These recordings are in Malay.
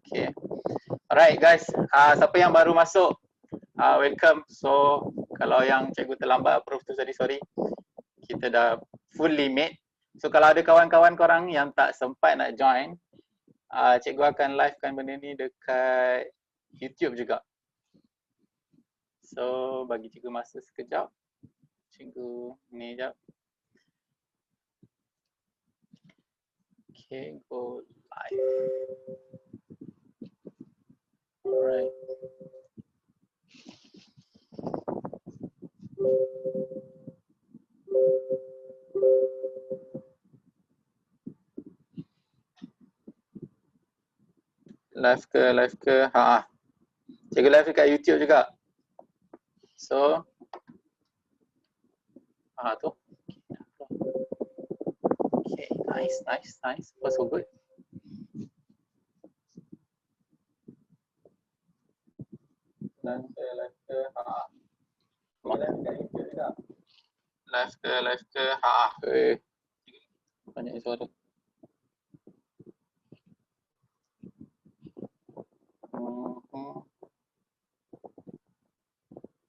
Okay. Alright guys, siapa yang baru masuk, welcome. So kalau yang cikgu terlambat approve tu sorry. Kita dah full limit. So kalau ada kawan-kawan korang yang tak sempat nak join, cikgu akan livekan benda ni dekat YouTube juga. So bagi cikgu masa sekejap. Cikgu ni jap. Okay, go live. Alright. Live ke? Cikgu live dekat YouTube juga. So, tu. Okay, nice. So good. Live ke? Live dekat YouTube juga. Live ke? Banyak suara.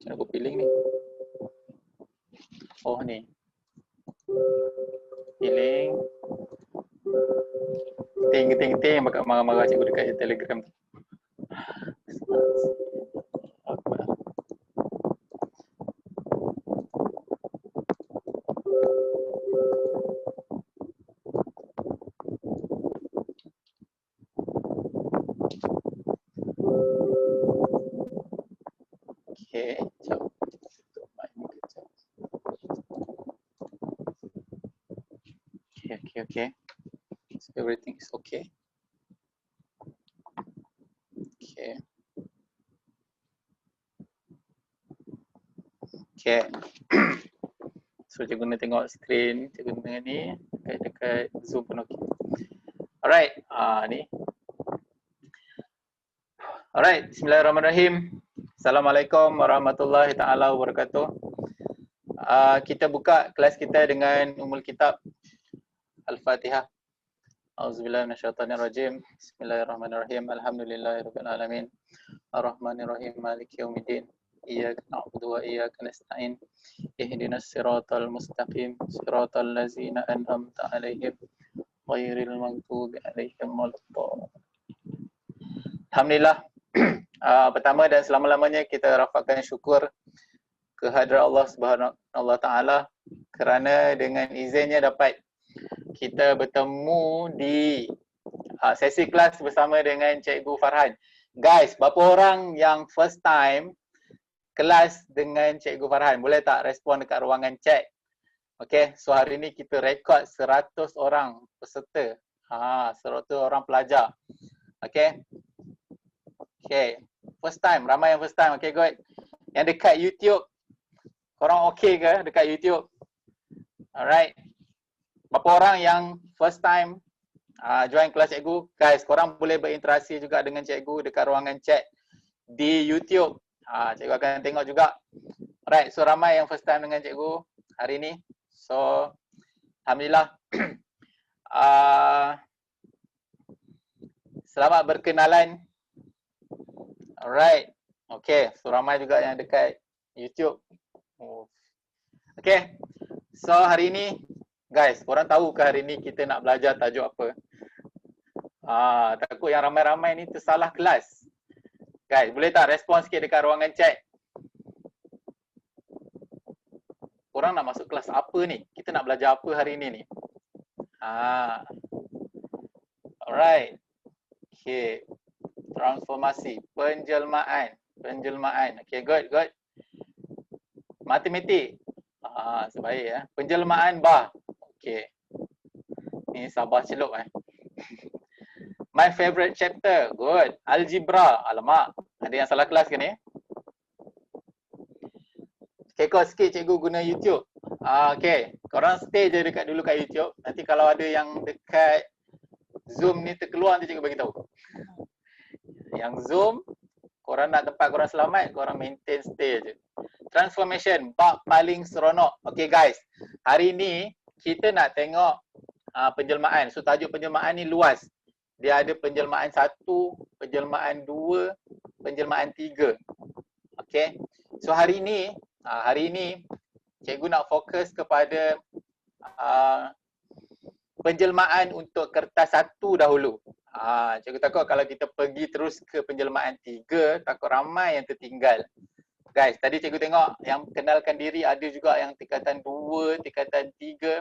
Macam aku pilih ni. Oh ni. Pilih. Ting bakal marah-marah cikgu dekat Telegram tu. Okay, jap. Okay. So everything is okay. Okay. So cikgu nak tengok screen cikgu dengan ni dekat Zoom pun okey. Alright, ni. Alright, bismillahirrahmanirrahim. Assalamualaikum warahmatullahi taala wabarakatuh. Kita buka kelas kita dengan Ummul Kitab Al-Fatihah. Auzubillahi minasyaitonirrajim. Bismillahirrahmanirrahim. Alhamdulillahirabbil alamin. Arrahmanirrahim. Maliki yaumiddin. Iyyaka na'budu wa iyyaka nasta'in. Ihdinas siratal mustaqim. Siratal ladzina an'amta 'alaihim ghairil maghdubi 'alaihim waladdallin. Alhamdulillah. Pertama dan selama-lamanya kita rafaqkan syukur kehadrat Allah Subhanahu wa taala kerana dengan izinnya dapat kita bertemu di sesi kelas bersama dengan Cikgu Farhan. Guys, berapa orang yang first time kelas dengan Cikgu Farhan? Boleh tak respon dekat ruangan chat? Okay, so hari ni kita rekod 100 orang peserta. 100 orang pelajar. Okay. First time, ramai yang first time. Okay, good. Yang dekat YouTube, korang okay ke dekat YouTube? Alright. Berapa orang yang first time join kelas cikgu? Guys, korang boleh berinteraksi juga dengan cikgu dekat ruangan chat di YouTube. Cikgu akan tengok juga. Alright, so ramai yang first time dengan cikgu hari ni. So, alhamdulillah. Selamat berkenalan. Alright. Okay, so ramai juga yang dekat YouTube. Okay. So hari ni, guys, korang tahu ke hari ni kita nak belajar tajuk apa? Takut yang ramai-ramai ni tersalah kelas. Guys, boleh tak respon sikit dekat ruangan chat? Korang nak masuk kelas apa ni? Kita nak belajar apa hari ni? Alright. Okay. Transformasi, penjelmaan. Okay, good. Matematik. Sebaik ya. Penjelmaan bah. Okay. Ni sabar celup My favorite chapter. Good. Algebra. Alamak. Ada yang salah kelas ke ni? Kekot sikit cikgu guna YouTube. Okay. Korang stay je dekat dulu kat YouTube. Nanti kalau ada yang dekat Zoom ni terkeluar, nanti cikgu bagi tahu. Yang Zoom, korang nak tempat korang selamat, korang maintain stay je. Transformation, bab paling seronok. Okay guys, hari ni kita nak tengok penjelmaan. So tajuk penjelmaan ni luas. dia ada penjelmaan 1, penjelmaan 2, penjelmaan 3. Okay. So hari ini cikgu nak fokus kepada penjelmaan untuk kertas 1 dahulu. Cikgu takut kalau kita pergi terus ke penjelmaan 3, takut ramai yang tertinggal. Guys, tadi cikgu tengok yang kenalkan diri ada juga yang tingkatan 2, tingkatan 3.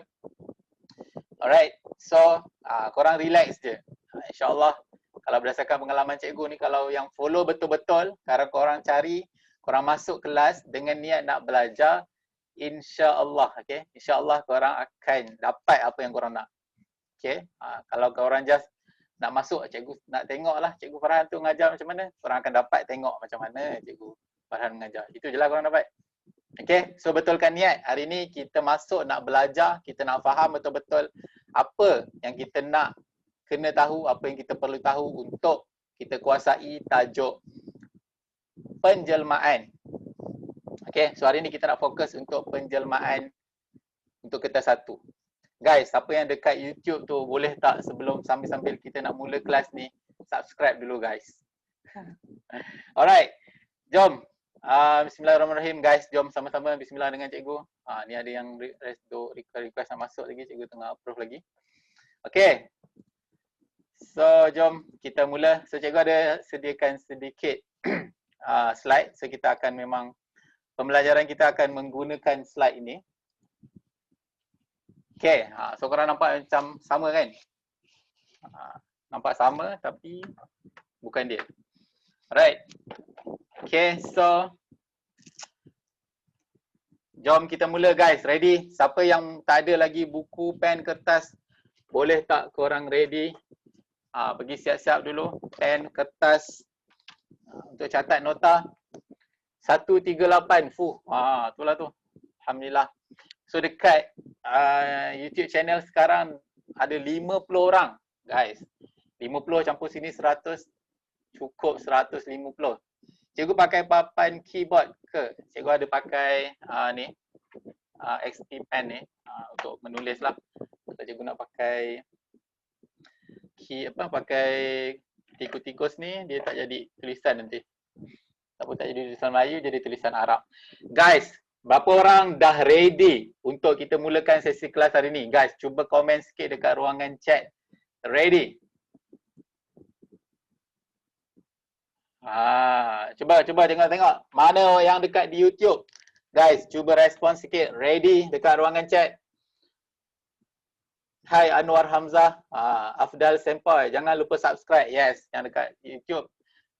Alright, so korang relax je. InsyaAllah kalau berdasarkan pengalaman cikgu ni, kalau yang follow betul-betul, kalau korang cari, korang masuk kelas dengan niat nak belajar, InsyaAllah, okay? InsyaAllah korang akan dapat apa yang korang nak. Okay? Kalau korang just nak masuk, cikgu nak tengok lah cikgu Farhan tu mengajar macam mana, korang akan dapat tengok macam mana cikgu Farhan mengajar. Itu je lah korang dapat. Okay, so betulkan niat. Hari ni kita masuk nak belajar, kita nak faham betul-betul apa yang kita nak kena tahu, apa yang kita perlu tahu untuk kita kuasai tajuk penjelmaan. Okay, so hari ni kita nak fokus untuk penjelmaan untuk kertas 1. Guys, siapa yang dekat YouTube tu boleh tak sebelum sambil-sambil kita nak mula kelas ni, subscribe dulu guys. Alright, jom. Bismillahirrahmanirrahim guys, jom sama-sama bismillah dengan cikgu. Ni ada yang request nak masuk lagi, cikgu tengah approve lagi. Okay. So jom kita mula. So cikgu ada sediakan sedikit slide. So kita akan memang pembelajaran kita akan menggunakan slide ini. Okay, so korang nampak macam sama kan? Nampak sama tapi bukan dia. Alright. Okay, so jom kita mula guys. Ready? Siapa yang tak ada lagi buku, pen, kertas, boleh tak korang ready? Pergi siap-siap dulu. Pen, kertas untuk catat nota. 138. Itulah tu. Alhamdulillah. So dekat YouTube channel sekarang ada 50 orang guys. 50 campur sini 100, cukup 150. Cikgu pakai papan keyboard ke? Cikgu ada pakai ni XP pen ni untuk menulis lah. Kalau cikgu nak pakai pakai tikus-tikus ni, dia tak jadi tulisan nanti. Tak jadi tulisan Melayu, jadi tulisan Arab. Guys, berapa orang dah ready untuk kita mulakan sesi kelas hari ni? Guys, cuba komen sikit dekat ruangan chat. Ready? Cuba tengok. Mana yang dekat di YouTube? Guys, cuba respon sikit. Ready dekat ruangan chat. Hai Anwar Hamzah, Afdal Sempoy. Jangan lupa subscribe. Yes, yang dekat YouTube.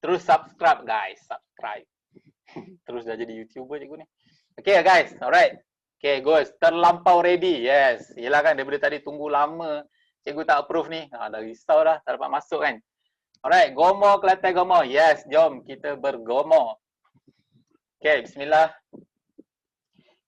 Terus subscribe guys, subscribe. Terus dah jadi YouTuber cikgu ni. Okay guys, alright. Okay guys, terlampau ready. Yes, yelah kan daripada tadi tunggu lama. Cikgu tak approve ni. Dah risau dah, tak dapat masuk kan. Alright, Gomo Kelantan Gomo. Yes, jom kita bergomo. Okay, bismillah.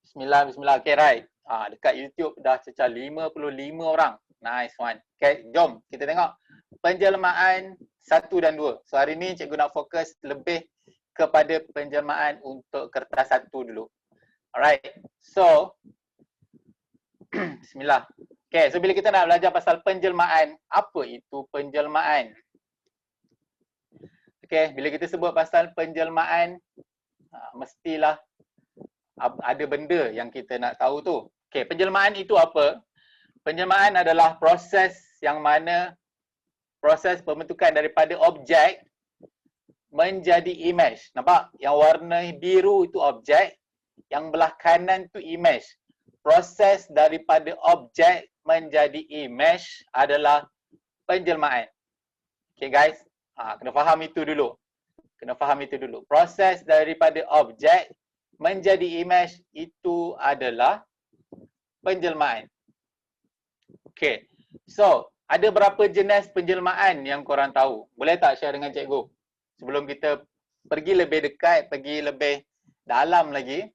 Bismillah. Okay, right. Dekat YouTube dah cecah 55 orang. Nice one. Okay, jom kita tengok penjelmaan 1 dan 2. So hari ni cikgu nak fokus lebih kepada penjelmaan untuk kertas 1 dulu. Alright. So bismillah. Okay, so bila kita nak belajar pasal penjelmaan, apa itu penjelmaan? Okay, bila kita sebut pasal penjelmaan, mestilah ada benda yang kita nak tahu tu. Okay, penjelmaan itu apa? Penjelmaan adalah proses yang mana proses pembentukan daripada objek menjadi image. Nampak? Yang warna biru itu objek, yang belah kanan tu image. Proses daripada objek menjadi image adalah penjelmaan. Okay guys, kena faham itu dulu. Proses daripada objek menjadi image itu adalah penjelmaan. Okay, so ada berapa jenis penjelmaan yang korang tahu? Boleh tak share dengan cikgu? Sebelum kita pergi lebih dekat, pergi lebih dalam lagi.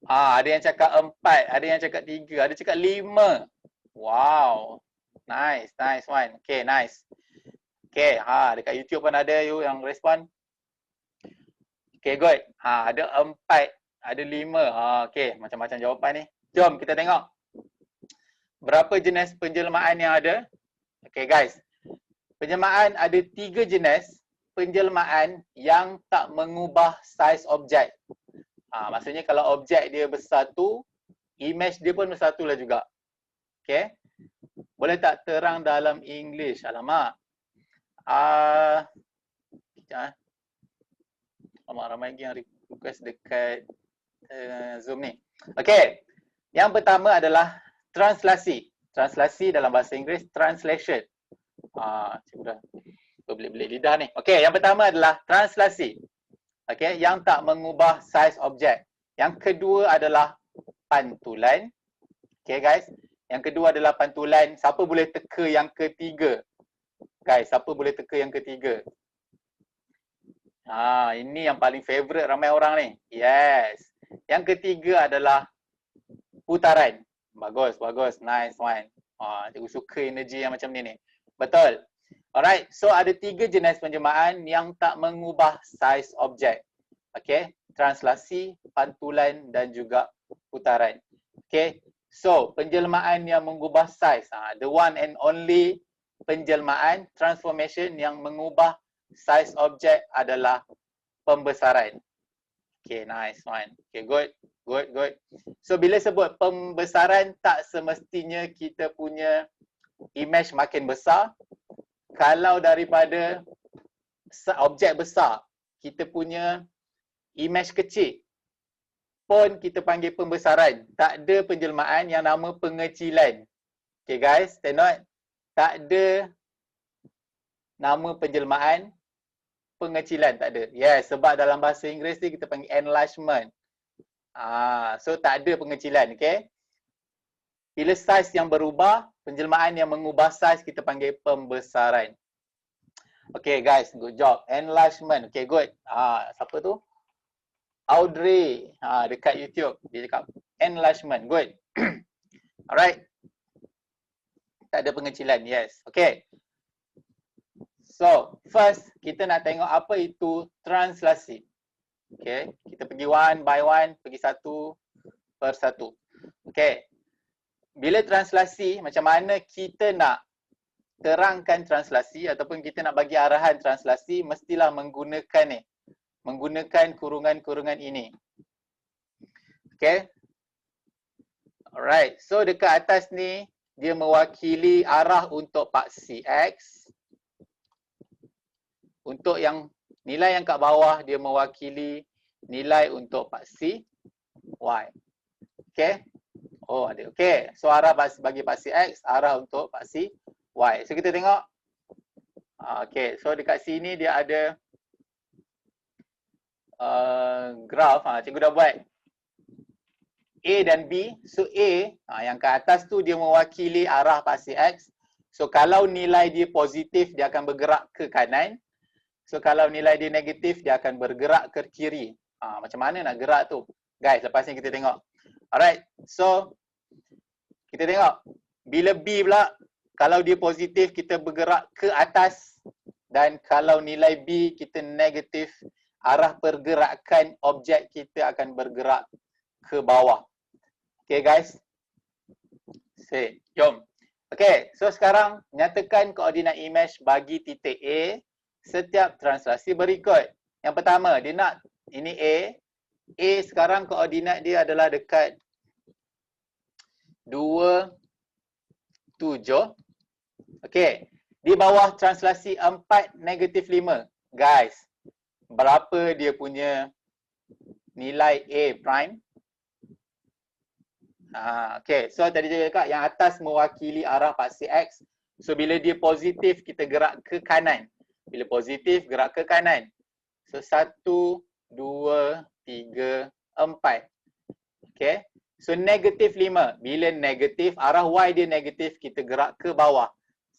Ada yang cakap 4, ada yang cakap 3, ada cakap 5. Wow. Nice one. Okay, nice. Okay, dekat YouTube pun ada you yang respon. Okay, good. Ada 4, ada 5. Okay, macam-macam jawapan ni. Jom kita tengok berapa jenis penjelmaan yang ada. Okay guys, Penjelmaan ada 3 jenis penjelmaan yang tak mengubah saiz objek. Maksudnya kalau objek dia bersatu, image dia pun bersatulah juga. Okay. Boleh tak terang dalam English? Alamak. Ramai lagi yang request dekat Zoom ni. Okay. Yang pertama adalah translasi. Translasi dalam bahasa Inggeris, translation. Cikgu dah berbelit-belit lidah ni. Okay, yang pertama adalah translasi. Okay, yang tak mengubah saiz objek. Yang kedua adalah pantulan. Okay guys, yang kedua adalah pantulan. Siapa boleh teka yang ketiga? Guys, siapa boleh teka yang ketiga? Ini yang paling favorite ramai orang ni. Yes. Yang ketiga adalah putaran. Bagus, bagus. Nice one. Cikgu suka energi yang macam ni. Betul. Alright, so ada 3 jenis penjelmaan yang tak mengubah saiz objek. Okay, translasi, pantulan dan juga putaran. Okay, so penjelmaan yang mengubah saiz, the one and only penjelmaan transformation yang mengubah saiz objek adalah pembesaran. Okay, nice one. Okay, good. Good, good. So bila sebut pembesaran, tak semestinya kita punya image makin besar. Kalau daripada objek besar, kita punya image kecil pun kita panggil pembesaran. Tak ada penjelmaan yang nama pengecilan. Okay guys, tengok. Tak ada nama penjelmaan pengecilan, tak ada. Yes, sebab dalam bahasa Inggeris ni kita panggil enlargement. So tak ada pengecilan, okay. Bila saiz yang berubah, penjelmaan yang mengubah saiz kita panggil pembesaran. Okay guys, good job. Enlargement. Okay, good. Siapa tu? Audrey. Dekat YouTube. Dia cakap enlargement. Good. Alright. Tak ada pengecilan. Yes. Okay. So, first kita nak tengok apa itu translasi. Okay. Kita pergi one by one. Pergi satu per satu. Okay. Bila translasi, macam mana kita nak terangkan translasi ataupun kita nak bagi arahan translasi, mestilah menggunakan ni. Menggunakan kurungan-kurungan ini. Okay. Alright. So dekat atas ni, dia mewakili arah untuk paksi X. Untuk yang nilai yang kat bawah, dia mewakili nilai untuk paksi Y. Okay. Oh ada. Okay. So arah bagi paksi X, arah untuk paksi Y. So kita tengok. Okay. So dekat sini dia ada graf. Cikgu dah buat A dan B. So A, yang ke atas tu dia mewakili arah paksi X. So kalau nilai dia positif, dia akan bergerak ke kanan. So kalau nilai dia negatif, dia akan bergerak ke kiri. Macam mana nak gerak tu? Guys, lepas ni kita tengok. Alright, so kita tengok. Bila B pula, kalau dia positif, kita bergerak ke atas. Dan kalau nilai B kita negatif, arah pergerakan objek kita akan bergerak ke bawah. Okay guys. Jom. Okay, so sekarang nyatakan koordinat image bagi titik A setiap translasi berikut. Yang pertama, dia nak, ini A. A sekarang koordinat dia adalah dekat 2, 7. Okay. Di bawah translasi 4, negatif 5. Guys, berapa dia punya nilai A prime? Okay, so tadi saya cakap yang atas mewakili arah paksi X. So bila dia positif, kita gerak ke kanan. Bila positif, gerak ke kanan. So 1, 2, 3, 4. Okay. So negatif 5. Bila negatif, arah Y dia negatif, kita gerak ke bawah.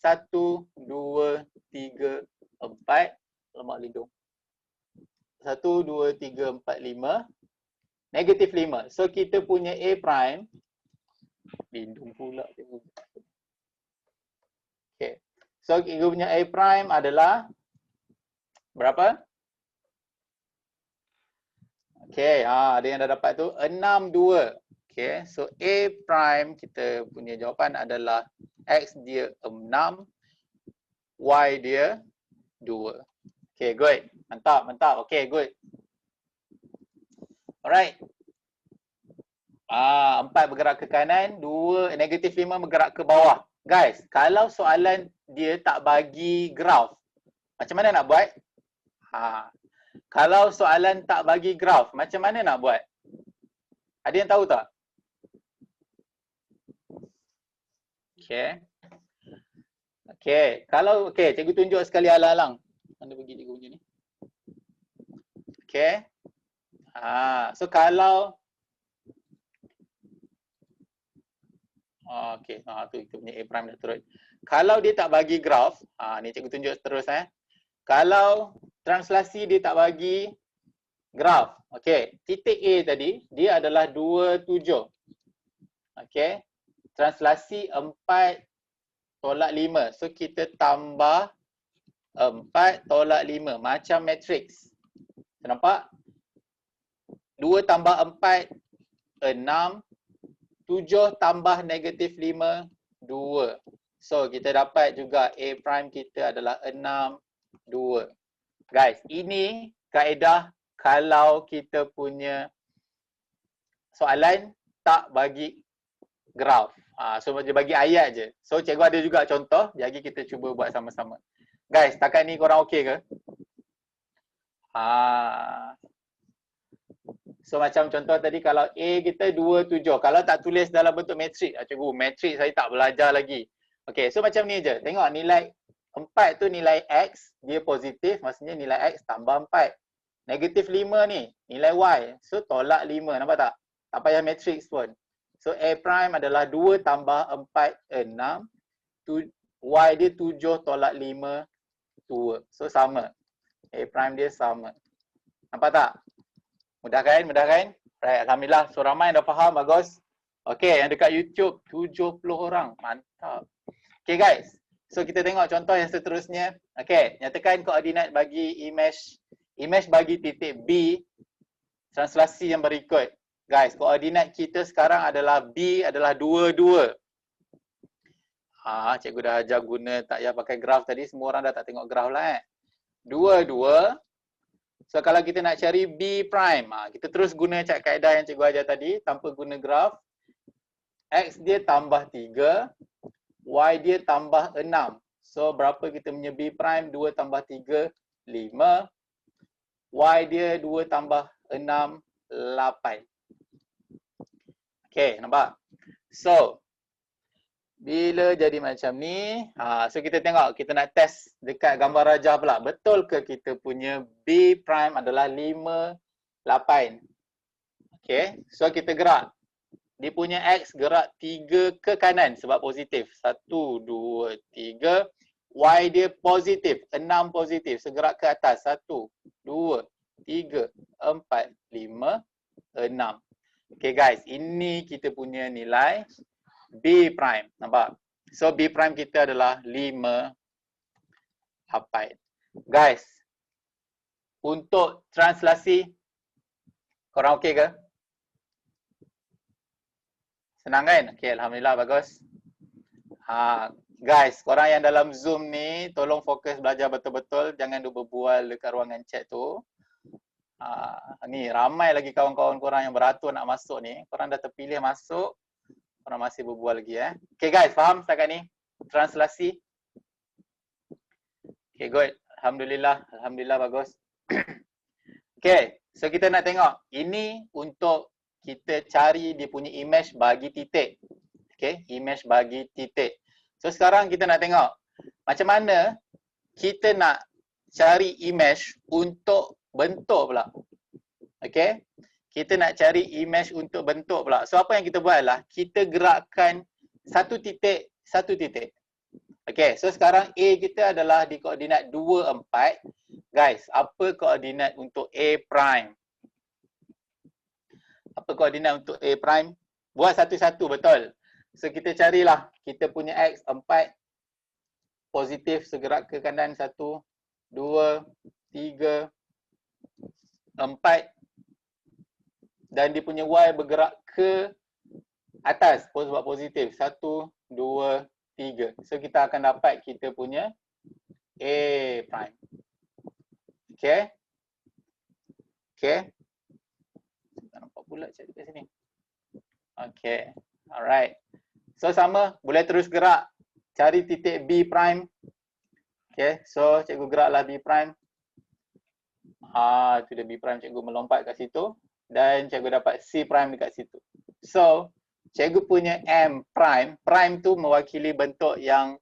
1, 2, 3, 4. Lemak lidung. 1, 2, 3, 4, 5. Negatif 5. So kita punya A prime. Lindung pula. Okay. So kita punya A prime adalah berapa? Okay, ada yang dah dapat tu 6, 2. Okay, so A prime kita punya jawapan adalah X dia 6. Y dia 2. Okay, good. Mantap, mantap. Okay, good. Alright. 4 bergerak ke kanan, 2 negatif 5 bergerak ke bawah. Guys, kalau soalan dia tak bagi graf, macam mana nak buat? Kalau soalan tak bagi graf, macam mana nak buat? Ada yang tahu tak? Okay. Okay, kalau cikgu tunjuk sekali alang-alang. Mana pergi cikgu punya ni? Okay. So kalau okay, tu kita punya A prime dah turut. Kalau dia tak bagi graf, ni cikgu tunjuk terus Kalau translasi dia tak bagi graf, okay, titik A tadi dia adalah 27. Okay. Translasi 4 tolak 5. So kita tambah 4 tolak 5 macam matrix. Nampak? 2 tambah 4 6, 7 tambah negatif 5 2. So kita dapat juga A prime kita adalah 6 2. Guys, ini kaedah kalau kita punya soalan tak bagi graf. So dia bagi ayat je. So cikgu ada juga contoh, jadi kita cuba buat sama-sama. Guys, setakat ni korang okey ke? So macam contoh tadi kalau A kita 27. Kalau tak tulis dalam bentuk matrik, cikgu matrik saya tak belajar lagi. Okey, so macam ni je. Tengok nilai 4 tu nilai X, dia positif, maksudnya nilai X tambah 4. Negatif 5 ni, nilai Y. So tolak 5, nampak tak? Tak payah matrix pun. So A prime adalah 2 tambah 4, 6. Y dia 7 tolak 5, 2. So sama. A prime dia sama. Nampak tak? Mudah kan? Mudah kan? Right, alhamdulillah. So ramai dah faham, bagus. Okay, yang dekat YouTube 70 orang. Mantap. Okay guys. So kita tengok contoh yang seterusnya. Okay, nyatakan koordinat bagi image bagi titik B, translasi yang berikut. Guys, koordinat kita sekarang adalah B adalah 22. Cikgu dah ajar guna tak payah pakai graf tadi. Semua orang dah tak tengok graf lah 22. So kalau kita nak cari B prime, kita terus guna kaedah yang cikgu ajar tadi tanpa guna graf. X dia tambah 3, Y dia tambah 6. So berapa kita punya B prime? 2 tambah 3, 5. Y dia 2 tambah 6, 8. Okay, nampak? So, bila jadi macam ni, so kita tengok, kita nak test dekat gambar rajah pula. Betul ke kita punya B prime adalah 5, 8? Okay, so kita gerak. Dia punya X gerak 3 ke kanan sebab positif. 1, 2, 3. Y dia positif, 6 positif. So gerak ke atas. 1, 2, 3, 4, 5, 6. Okay guys, ini kita punya nilai B prime. Nampak? So B prime kita adalah 5, 8. Guys, untuk translasi, korang okey ke? Senang kan? Okay, alhamdulillah, bagus. Guys, korang yang dalam Zoom ni, tolong fokus belajar betul-betul. Jangan duk berbual dekat ruangan chat tu. Ni ramai lagi kawan-kawan korang yang beratur nak masuk ni. Korang dah terpilih masuk. Korang masih berbual lagi Okay guys, faham setakat ni? Translasi. Okay, good. Alhamdulillah. Alhamdulillah, bagus. Okay, so kita nak tengok. Ini untuk kita cari dia punya image bagi titik. Okay, image bagi titik. So sekarang kita nak tengok macam mana kita nak cari image untuk bentuk pula. Okay, kita nak cari image untuk bentuk pula. So apa yang kita buat adalah kita gerakkan satu titik. Okay, so sekarang A kita adalah di koordinat 2, 4. Guys, apa koordinat untuk A prime? Apa koordinat untuk A prime? Buat satu-satu, betul. So kita carilah, kita punya X 4 positif, segerak ke kanan 1, 2, 3, 4 dan dia punya Y bergerak ke atas sebab positif 1, 2, 3. So kita akan dapat kita punya A prime. Okay. Okay. Tak nampak bulat cik dekat sini. Okay. Alright. So sama, boleh terus gerak. Cari titik B prime. Okay. So cikgu geraklah B prime. Itu dia B prime, cikgu melompat kat situ. Dan cikgu dapat C prime dekat situ. So, cikgu punya M prime. Prime tu mewakili bentuk yang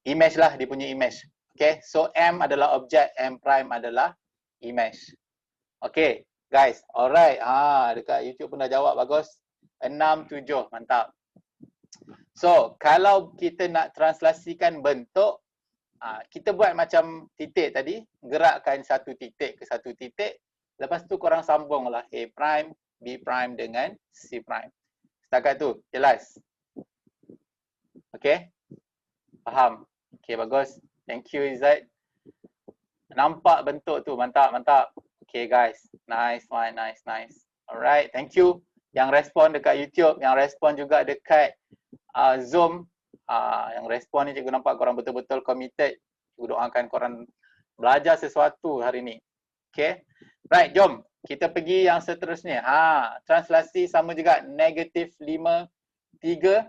image lah, dia punya image. Okay. So M adalah objek, M prime adalah image. Okay, guys. Alright. Dekat YouTube pun dah jawab, bagus. 6, 7. Mantap. So, kalau kita nak translasikan bentuk, kita buat macam titik tadi. Gerakkan satu titik ke satu titik. Lepas tu korang sambunglah A prime, B prime dengan C prime. Setakat tu, jelas? Okay? Faham? Okay, bagus. Thank you, Izzat. Nampak bentuk tu, mantap, mantap. Okay guys, nice one, nice. Alright, thank you. Yang respon dekat YouTube, yang respon juga dekat Zoom. Yang respon ni cikgu nampak korang betul-betul committed. Cikgu doakan korang belajar sesuatu hari ni. Okay, right, jom. Kita pergi yang seterusnya. Translasi sama juga, negatif 5, 3.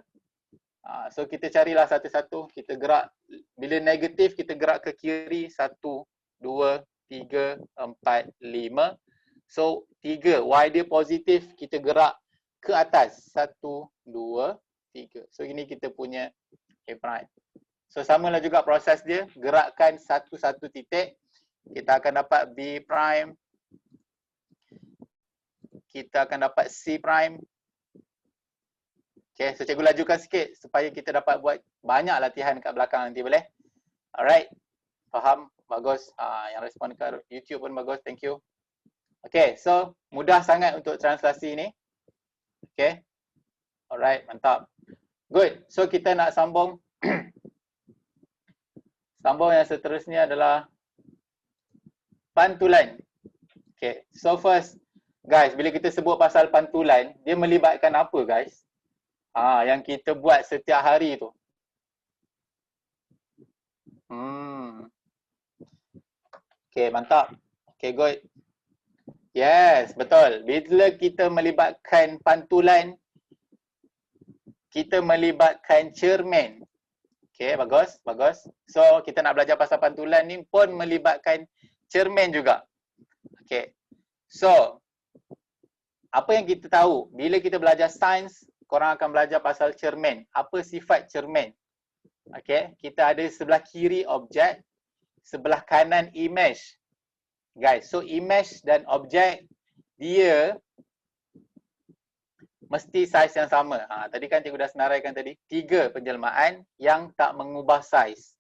So kita carilah satu-satu. Kita gerak, bila negatif kita gerak ke kiri. 1, 2, 3, 4, 5. So 3, Y dia positif, kita gerak ke atas. 1, 2, 3. So ini kita punya A prime. So samalah juga proses dia, gerakkan satu-satu titik. Kita akan dapat B prime. Kita akan dapat C prime. Okay, so cikgu lajukan sikit supaya kita dapat buat banyak latihan kat belakang nanti, boleh? Alright, faham? Bagus. Yang respon dekat YouTube pun bagus, thank you. Okay, so mudah sangat untuk translasi ni. Okay, alright, mantap. Good, so kita nak sambung. Sambung yang seterusnya adalah pantulan. Okay, so first, guys, bila kita sebut pasal pantulan, dia melibatkan apa, guys? Yang kita buat setiap hari tu. Okay, mantap. Okay, good. Yes, betul. Bila kita melibatkan pantulan, kita melibatkan cermin. Okay, bagus, bagus. So, kita nak belajar pasal pantulan ni pun melibatkan cermin juga. Okay. So, apa yang kita tahu? Bila kita belajar sains, korang akan belajar pasal cermin. Apa sifat cermin? Okay, kita ada sebelah kiri objek, sebelah kanan image. Guys, so image dan objek dia mesti saiz yang sama. Tadi kan cikgu dah senaraikan tadi, 3 penjelmaan yang tak mengubah saiz.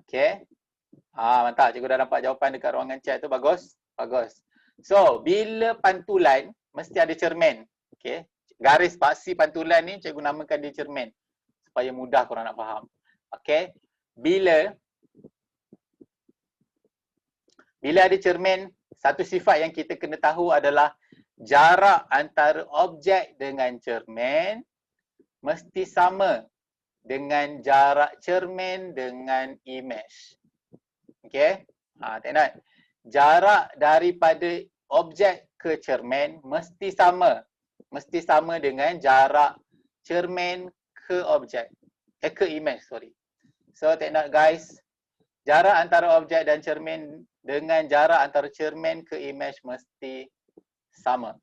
Okay. Mantap, cikgu dah dapat jawapan dekat ruangan chat tu, bagus. Bagus. So, bila pantulan mesti ada cermin. Okay. Garis paksi pantulan ni cikgu namakan dia cermin supaya mudah korang nak faham. Okay. Bila ada cermin, satu sifat yang kita kena tahu adalah jarak antara objek dengan cermin mesti sama dengan jarak cermin dengan image. Okay. Tengok. Jarak daripada objek ke cermin mesti sama. Mesti sama dengan jarak cermin ke objek. Ke image, sorry. So, tengok guys. Jarak antara objek dan cermin dengan jarak antara cermin ke image mesti sama.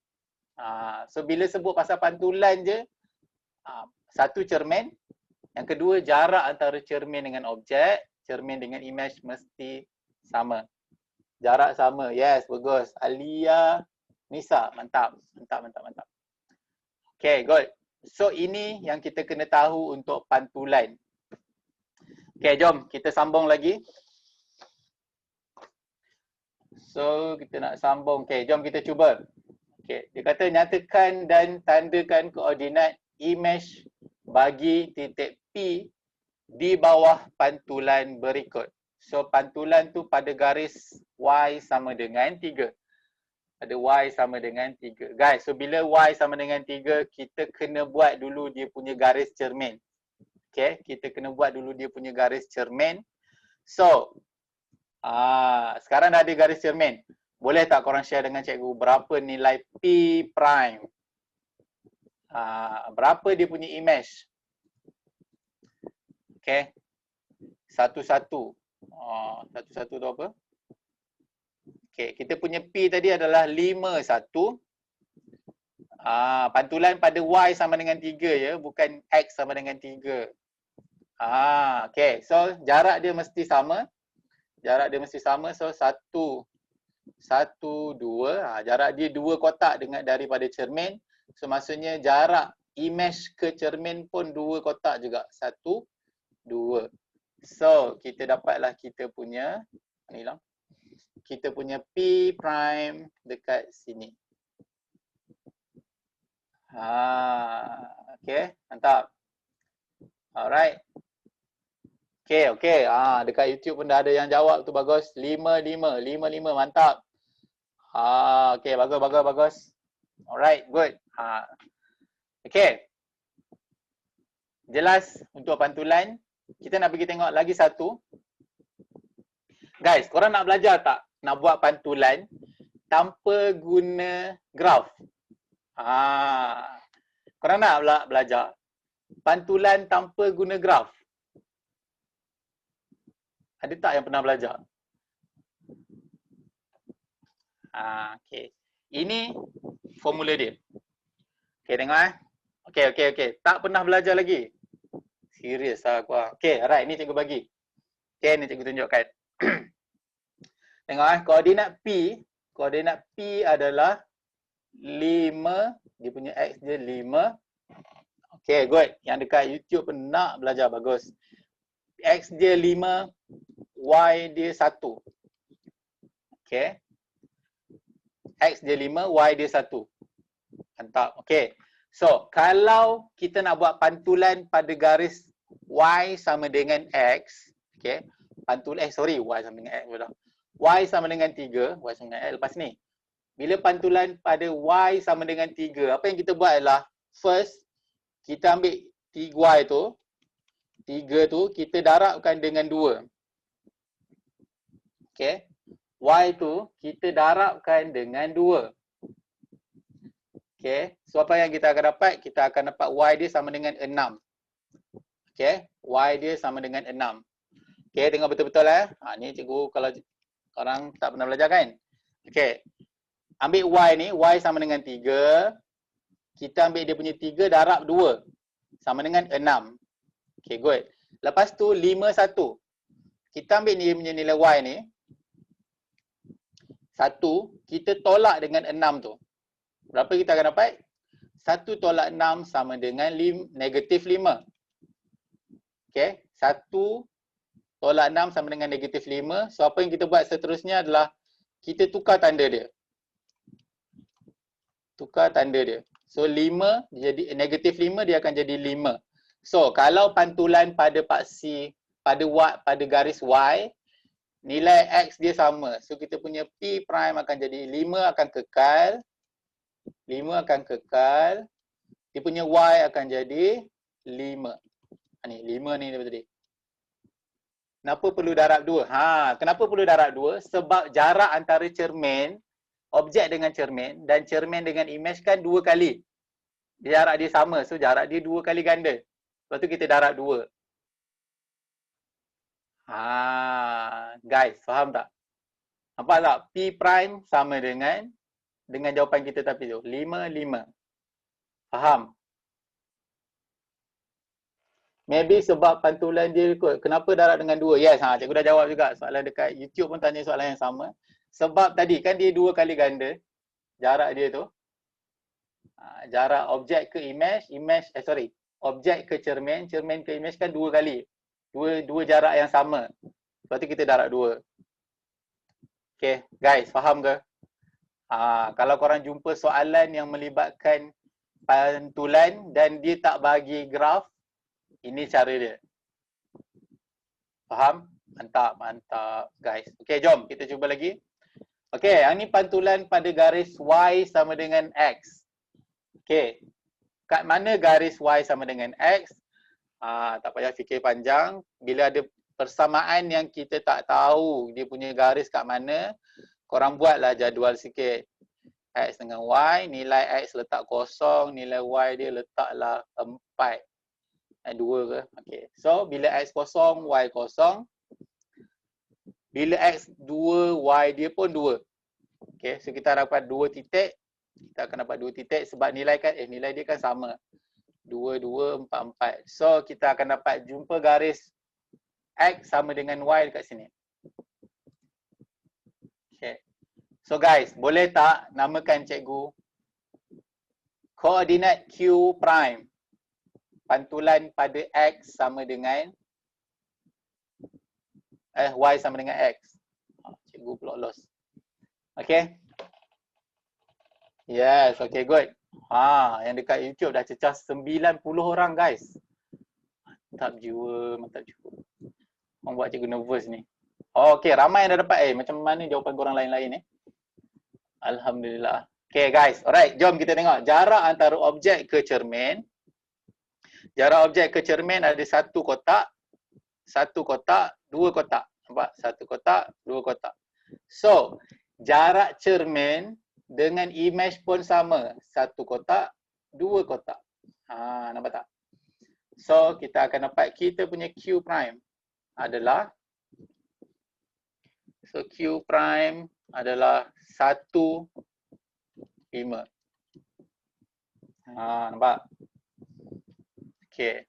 So, bila sebut pasal pantulan je, satu cermin. Yang kedua, jarak antara cermin dengan objek, cermin dengan image mesti sama. Jarak sama. Yes, bagus. Alia, Nisa. Mantap. Mantap. Okay, good. So, ini yang kita kena tahu untuk pantulan. Okay, jom kita sambung lagi. So, kita nak sambung. Okay, jom kita cuba. Okay, dia kata nyatakan dan tandakan koordinat image bagi titik P di bawah pantulan berikut. So, pantulan tu pada garis Y sama dengan 3. Ada Y sama dengan 3. Guys, so bila Y sama dengan 3, kita kena buat dulu dia punya garis cermin. Okay, kita kena buat dulu dia punya garis cermin So, sekarang dah ada garis cermin. Boleh tak korang share dengan cikgu berapa nilai P prime? Berapa dia punya image? Okay. Satu-satu. Satu-satu tu apa? Okay, kita punya P tadi adalah 5, 1. Pantulan pada Y sama dengan 3 ya, bukan X sama dengan 3. Okay, so jarak dia mesti sama. Jarak dia mesti sama, so 1, 2. Jarak dia 2 kotak dengan daripada cermin. So maksudnya jarak image ke cermin pun 2 kotak juga. 1, 2. So kita dapatlah kita punya, ni lah, kita punya P prime dekat sini. Okay, mantap. Alright. Okay. Dekat YouTube pun dah ada yang jawab tu, bagus. 5, 5, mantap. Okay, bagus. Alright, good. Okay. Jelas untuk pantulan. Kita nak pergi tengok lagi satu. Guys, korang nak belajar tak? Nak buat pantulan tanpa guna graf? Korang nak belajar pantulan tanpa guna graf? Ada tak yang pernah belajar? Okay. Ini formula dia. Okay, tengok Okay. Tak pernah belajar lagi? Serius lah aku. Okay, alright. Ni cikgu bagi. Okay, ni cikgu tunjukkan. Tengok koordinat P adalah 5. Dia punya X dia 5. Okay, good. Yang dekat YouTube pun nak belajar, bagus. X dia 5, Y dia 1. Okay. X dia 5, Y dia 1. Mantap. Okay. So, kalau kita nak buat pantulan pada garis Y sama dengan X, okay. Y sama dengan X pula. Y sama dengan 3, Y sama dengan X lepas ni. Bila pantulan pada Y sama dengan 3, apa yang kita buat adalah first, kita ambil Y tu, 3 tu, kita darabkan dengan 2. Okay. Y tu, kita darabkan dengan 2. Okay. So, apa yang kita akan dapat? Kita akan dapat Y dia sama dengan 6. Okay. Y dia sama dengan 6. Okay, tengok betul-betul ni cikgu kalau orang tak pernah belajar kan. Okay. Ambil Y ni, Y sama dengan 3. Kita ambil dia punya 3 darab 2. Sama dengan 6. Okay, good. Lepas tu 5, 1. Kita ambil dia punya nilai Y ni. 1, kita tolak dengan 6 tu. Berapa kita akan dapat? 1 tolak 6 sama dengan negatif 5. Okay. 1 tolak 6 sama dengan negatif 5. So, apa yang kita buat seterusnya adalah kita tukar tanda dia. So, 5 jadi negatif 5 dia akan jadi 5. So, kalau pantulan pada paksi pada garis Y, nilai X dia sama. So, kita punya P prime akan jadi 5 akan kekal. 5 akan kekal. Dia punya Y akan jadi 5. Ni 5 ni daripada tadi. Kenapa perlu darab 2? Kenapa perlu darab 2? Sebab jarak antara cermin, objek dengan cermin dan cermin dengan image kan 2 kali. Jarak dia sama. So, jarak dia 2 kali ganda. Lepas tu kita darab 2. Guys, faham tak? Nampak tak? P prime sama dengan jawapan kita tadi tu. 5, 5. Faham? Maybe sebab pantulan dia kot. Kenapa darab dengan 2? Yes, cikgu dah jawab juga. Soalan dekat YouTube pun tanya soalan yang sama. Sebab tadi kan dia 2 kali ganda. Jarak dia tu. Jarak objek ke objek ke cermin ke image kan 2 kali. Dua jarak yang sama. Lepas tu kita darab 2. Okay, guys, faham ke? Kalau korang jumpa soalan yang melibatkan pantulan dan dia tak bagi graf, ini cara dia. Faham? Mantap, guys. Okay, jom kita cuba lagi. Okay, yang ni pantulan pada garis Y sama dengan X. Okay, kat mana garis Y sama dengan X? Tak payah fikir panjang. Bila ada persamaan yang kita tak tahu dia punya garis kat mana, korang buatlah jadual sikit. X dengan Y, nilai X letak kosong, nilai Y dia letaklah 4. 2 ke? Okay. So, bila X kosong, Y kosong. Bila X 2, Y dia pun 2. Okay. So, kita dapat 2 titik. Kita akan dapat 2 titik sebab nilai dia kan sama. 2, 2, 4, 4. So, kita akan dapat jumpa garis X sama dengan Y dekat sini. Okay. So guys, boleh tak namakan cikgu koordinat Q prime pantulan pada X sama dengan Y sama dengan X. Cikgu pula lost. Okay. Yes, okay, good. Yang dekat YouTube dah cecah 90 orang guys. Mantap jiwa, mantap jiwa. Orang buat cikgu nervous ni. Okay, ramai yang dah dapat. Macam mana jawapan korang lain-lain Alhamdulillah. Okay guys, alright, jom kita tengok jarak antara objek ke cermin. Jarak objek ke cermin ada satu kotak, dua kotak. Nampak? Satu kotak, dua kotak. So, jarak cermin dengan image pun sama. Satu kotak, dua kotak. Nampak tak? So, kita akan dapat kita punya Q prime adalah, so Q prime adalah 1, 5. Nampak? Okay.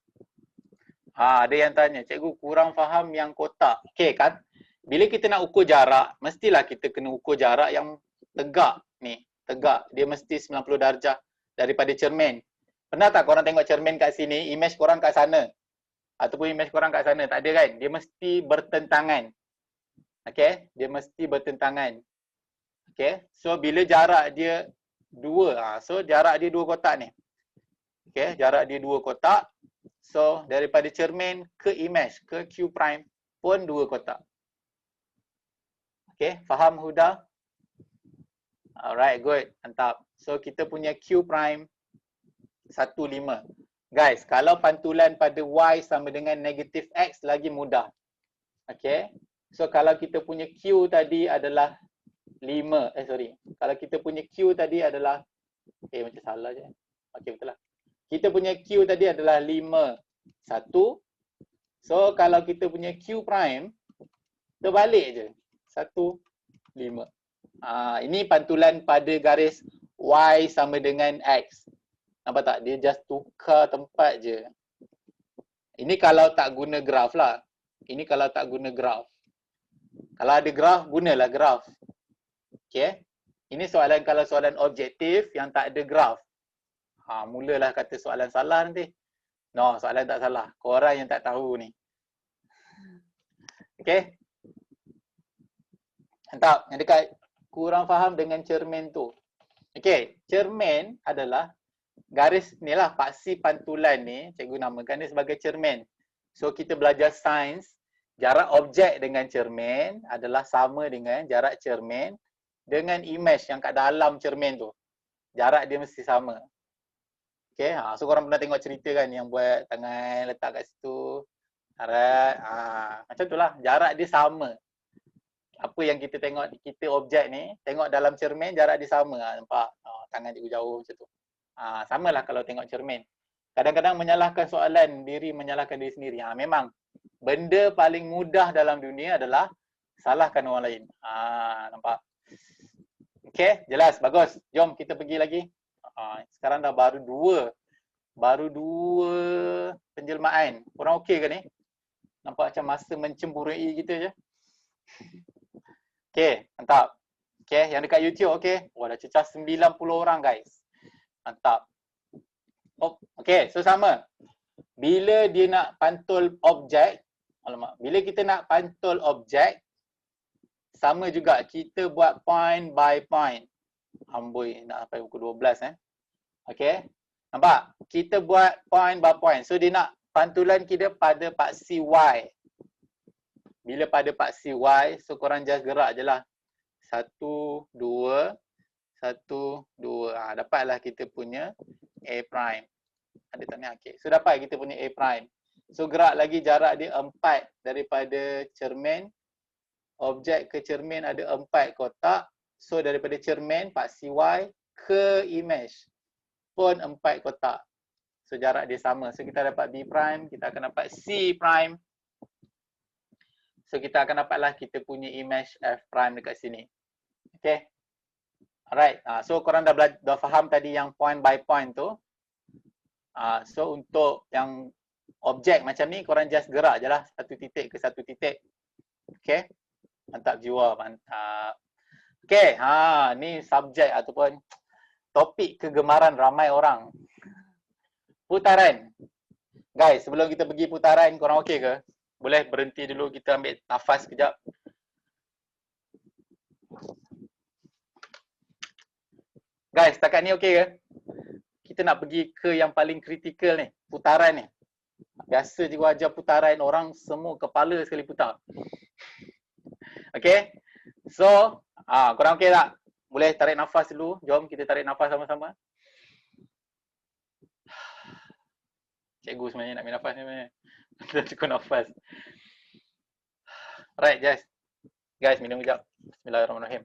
Ada yang tanya, cikgu kurang faham yang kotak. Okay kan? Bila kita nak ukur jarak, mestilah kita kena ukur jarak yang tegak ni. Tegak. Dia mesti 90 darjah daripada cermin. Pernah tak korang tengok cermin kat sini, image korang kat sana? Ataupun image korang kat sana? Tak ada kan? Dia mesti bertentangan. Okay? Dia mesti bertentangan. Okay? So, bila jarak dia 2, so jarak dia 2 kotak ni. Okay? Jarak dia 2 kotak. So, daripada cermin ke image, ke Q prime pun 2 kotak. Okay? Faham Huda? Alright, good. Mantap. So, kita punya Q prime 1, 5. Guys, kalau pantulan pada Y sama dengan negatif X lagi mudah. Okay? So, kalau kita punya Q tadi adalah 5, Kalau kita punya Q tadi adalah, macam salah je. Okay, betul lah. Kita punya Q tadi adalah 5, 1. So, kalau kita punya Q prime, terbalik je. 1, 5. Ini pantulan pada garis Y sama dengan X. Nampak tak? Dia just tukar tempat je. Ini kalau tak guna graf lah. Ini kalau tak guna graf. Kalau ada graf, gunalah graf. Okay. Ini soalan kalau soalan objektif yang tak ada graf. Mulalah kata soalan salah nanti. No, soalan tak salah. Korang yang tak tahu ni. Okay. Mantap. Yang dekat kurang faham dengan cermin tu. Okay. Cermin adalah garis ni lah, paksi pantulan ni, cikgu namakan dia sebagai cermin. So, kita belajar sains, jarak objek dengan cermin adalah sama dengan jarak cermin dengan image yang kat dalam cermin tu. Jarak dia mesti sama. Okay, so korang pernah tengok cerita kan yang buat tangan letak kat situ. Alright, macam tu lah, jarak dia sama. Apa yang kita tengok, kita objek ni, tengok dalam cermin, jarak dia sama. Nampak? Tangan cikgu jauh macam tu. Samalah kalau tengok cermin. Kadang-kadang menyalahkan soalan, menyalahkan diri sendiri. Memang benda paling mudah dalam dunia adalah salahkan orang lain. Nampak? Okay, jelas, bagus. Jom kita pergi lagi. Sekarang dah baru dua penjelmaan. Korang okey ke ni? Nampak macam masa mencemburui gitu je. Okay, mantap. Okay, yang dekat YouTube okey. Dah cecah 90 orang guys. Mantap. Okay, so sama. Bila dia nak pantul objek, bila kita nak pantul objek, sama juga kita buat point by point. Amboi, nak sampai pukul 12 Okay. Nampak? Kita buat point by point. So dia nak pantulan kita pada paksi Y. Bila pada paksi Y, so korang just gerak je lah. 1, 2, 1, 2. Dapatlah kita punya A prime. Ada tak ni? Okay. So dapat kita punya A prime. So gerak lagi jarak dia 4 daripada cermin. Objek ke cermin ada 4 kotak. So daripada cermin paksi Y ke image pun 4 kotak. So jarak dia sama. So kita dapat B prime, kita akan dapat C prime. So kita akan dapatlah kita punya image F prime dekat sini. Okay. Alright. So korang dah faham tadi yang point by point tu. So untuk yang objek macam ni korang just gerak je lah satu titik ke satu titik. Okay. Mantap jiwa, mantap. Okay, ni subjek ataupun topik kegemaran ramai orang. Putaran. Guys, sebelum kita pergi putaran, korang okey ke? Boleh berhenti dulu, kita ambil nafas sekejap. Guys, setakat ni okey ke? Kita nak pergi ke yang paling kritikal ni, putaran ni. Biasa cikgu ajar putaran, orang semua kepala sekali putar. Okay? So, korang okey tak? Boleh tarik nafas dulu. Jom kita tarik nafas sama-sama. Cikgu sebenarnya nak ambil nafas ni sebenarnya. Kita cukup nafas. Alright, guys. Guys, minum sekejap. Bismillahirrahmanirrahim.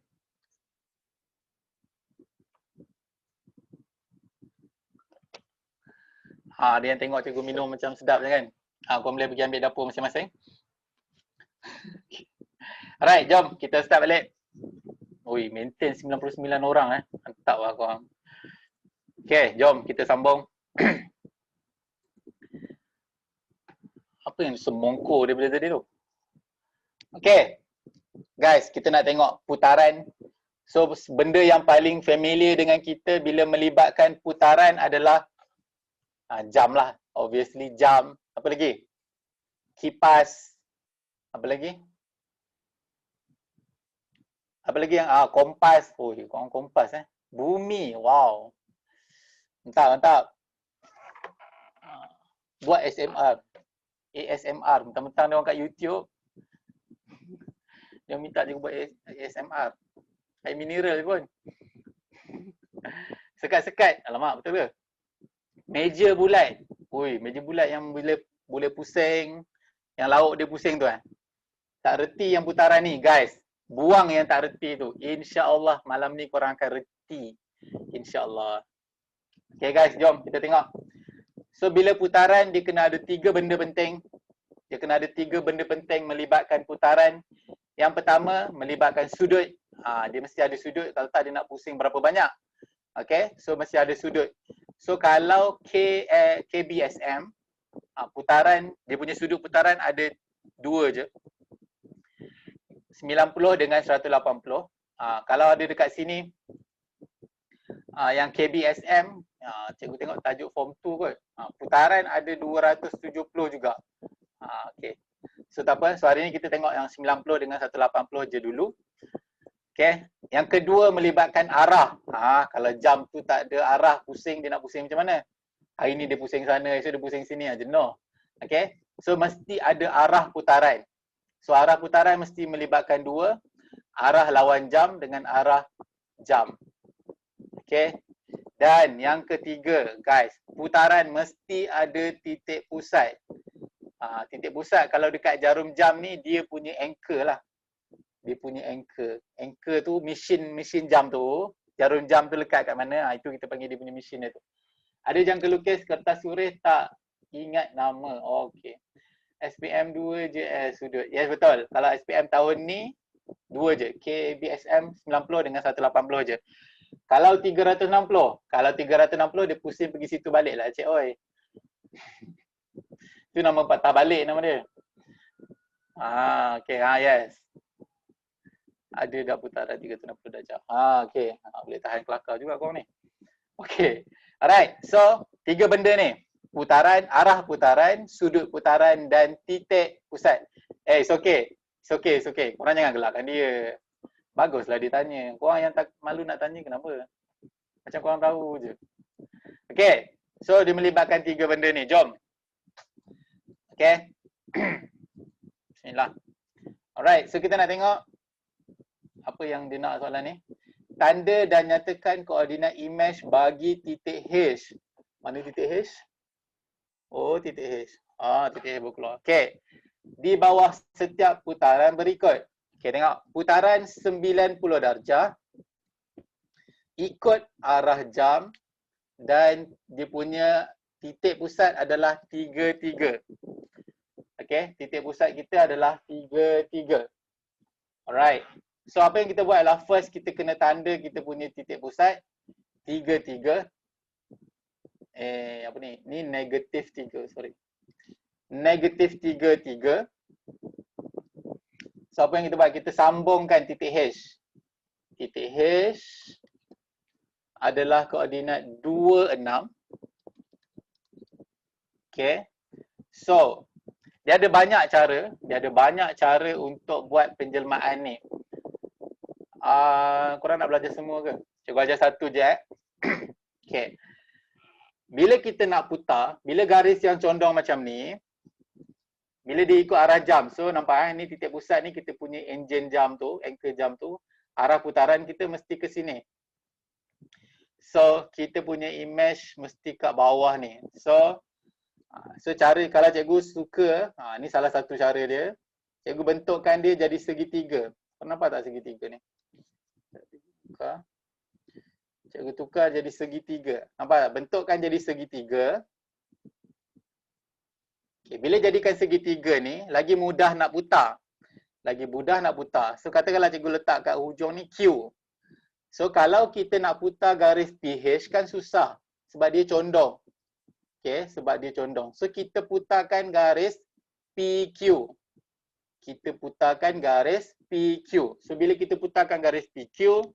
Ada yang tengok cikgu minum macam sedap je kan? Korang boleh pergi ambil dapur masing-masing. Alright, jom kita start balik. Ui, maintain 99 orang Mantap lah korang. Okay, jom kita sambung. Apa yang semongko daripada tadi tu? Okay, guys, kita nak tengok putaran. So, benda yang paling familiar dengan kita bila melibatkan putaran adalah jam lah. Obviously jam. Apa lagi? Kipas. Apa lagi? Apa lagi yang kompas. Oh, korang kompas Bumi. Wow. Mantap, mantap. Buat SMR. ASMR. Mentang-mentang dia orang kat YouTube. Dia minta dia buat ASMR. Air mineral pun. Sekat-sekat. Alamak, betul ke? Meja bulat. Ui, meja bulat yang boleh pusing. Yang lauk dia pusing tu Tak reti yang putaran ni, guys. Buang yang tak reti tu. InsyaAllah malam ni korang akan reti. InsyaAllah. Okay guys, jom kita tengok. So bila putaran dia kena ada 3 benda penting. Dia kena ada 3 benda penting melibatkan putaran. Yang pertama, melibatkan sudut. Dia mesti ada sudut. Kalau tak dia nak pusing berapa banyak. Okay, so mesti ada sudut. So kalau KBSM, putaran, dia punya sudut putaran ada 2 je. 90 dengan 180. Kalau ada dekat sini, yang KBSM, cikgu tengok tajuk form 2 kot. Putaran ada 270 juga. Okay. So tak apa, so hari ni kita tengok yang 90 dengan 180 je dulu. Okay. Yang kedua melibatkan arah. Kalau jam tu tak ada arah pusing, dia nak pusing macam mana? Hari ni dia pusing sana, esok dia pusing sini, jenuh. Okay. So mesti ada arah putaran. So arah putaran mesti melibatkan 2. Arah lawan jam dengan arah jam. Okay. Dan yang ketiga guys, putaran mesti ada titik pusat. Titik pusat kalau dekat jarum jam ni dia punya anchor lah. Dia punya anchor. Anchor tu mesin jam tu. Jarum jam tu lekat kat mana, itu kita panggil dia punya mesin dia tu. Ada jangka lukis kertas suris tak ingat nama. Okay. SPM 2 je sudut. Yes betul. Kalau SPM tahun ni 2 je. KBSM 90 dengan 180 je. Kalau 360, kalau 360 dia pusing pergi situ balik lah cik oi. Itu nama patah balik nama dia. Okay, yes. Ada dah putaran 360 darjah. Okay. Boleh tahan kelakar juga korang ni. Okay. Alright. So, 3 benda ni. Putaran, arah putaran, sudut putaran dan titik pusat. It's okay. It's okay, it's okay. Korang jangan gelakkan dia. Baguslah dia tanya. Korang yang tak malu nak tanya kenapa? Macam korang tahu je. Okay. So, dia melibatkan 3 benda ni. Jom. Okay. Bismillah. Alright. So, kita nak tengok apa yang dia nak soalan ni. Tanda dan nyatakan koordinat image bagi titik H. Mana titik H? Oh, titik H. Titik H baru keluar. Okey. Di bawah setiap putaran berikut. Okey, tengok. Putaran 90 darjah ikut arah jam dan dia punya titik pusat adalah 3-3. Okey, titik pusat kita adalah 3-3. Alright. So apa yang kita buat adalah first kita kena tanda kita punya titik pusat 3-3. Apa ni? Ni negatif 3, sorry. Negatif 3-3. So apa yang kita buat? Kita sambungkan titik H. Titik H adalah koordinat 26. Okay. So, dia ada banyak cara untuk buat penjelmaan ni. Korang nak belajar semua ke? Cikgu ajar satu je Okay. Bila kita nak putar, bila garis yang condong macam ni, bila dia ikut arah jam, so nampak ni titik pusat ni kita punya enjin jam tu, anchor jam tu, arah putaran kita mesti ke sini. So kita punya image mesti kat bawah ni. So cara kalau cikgu suka, ni salah satu cara dia. Cikgu bentukkan dia jadi segitiga. Kenapa tak segitiga ni? Cikgu tukar jadi segitiga. Nampak tak? Bentukkan jadi segitiga. Okay, bila jadikan segitiga ni, lagi mudah nak putar. So katakanlah cikgu letak kat hujung ni Q. So kalau kita nak putar garis PH kan susah sebab dia condong. Okay, sebab dia condong. So kita putarkan garis PQ. So bila kita putarkan garis PQ,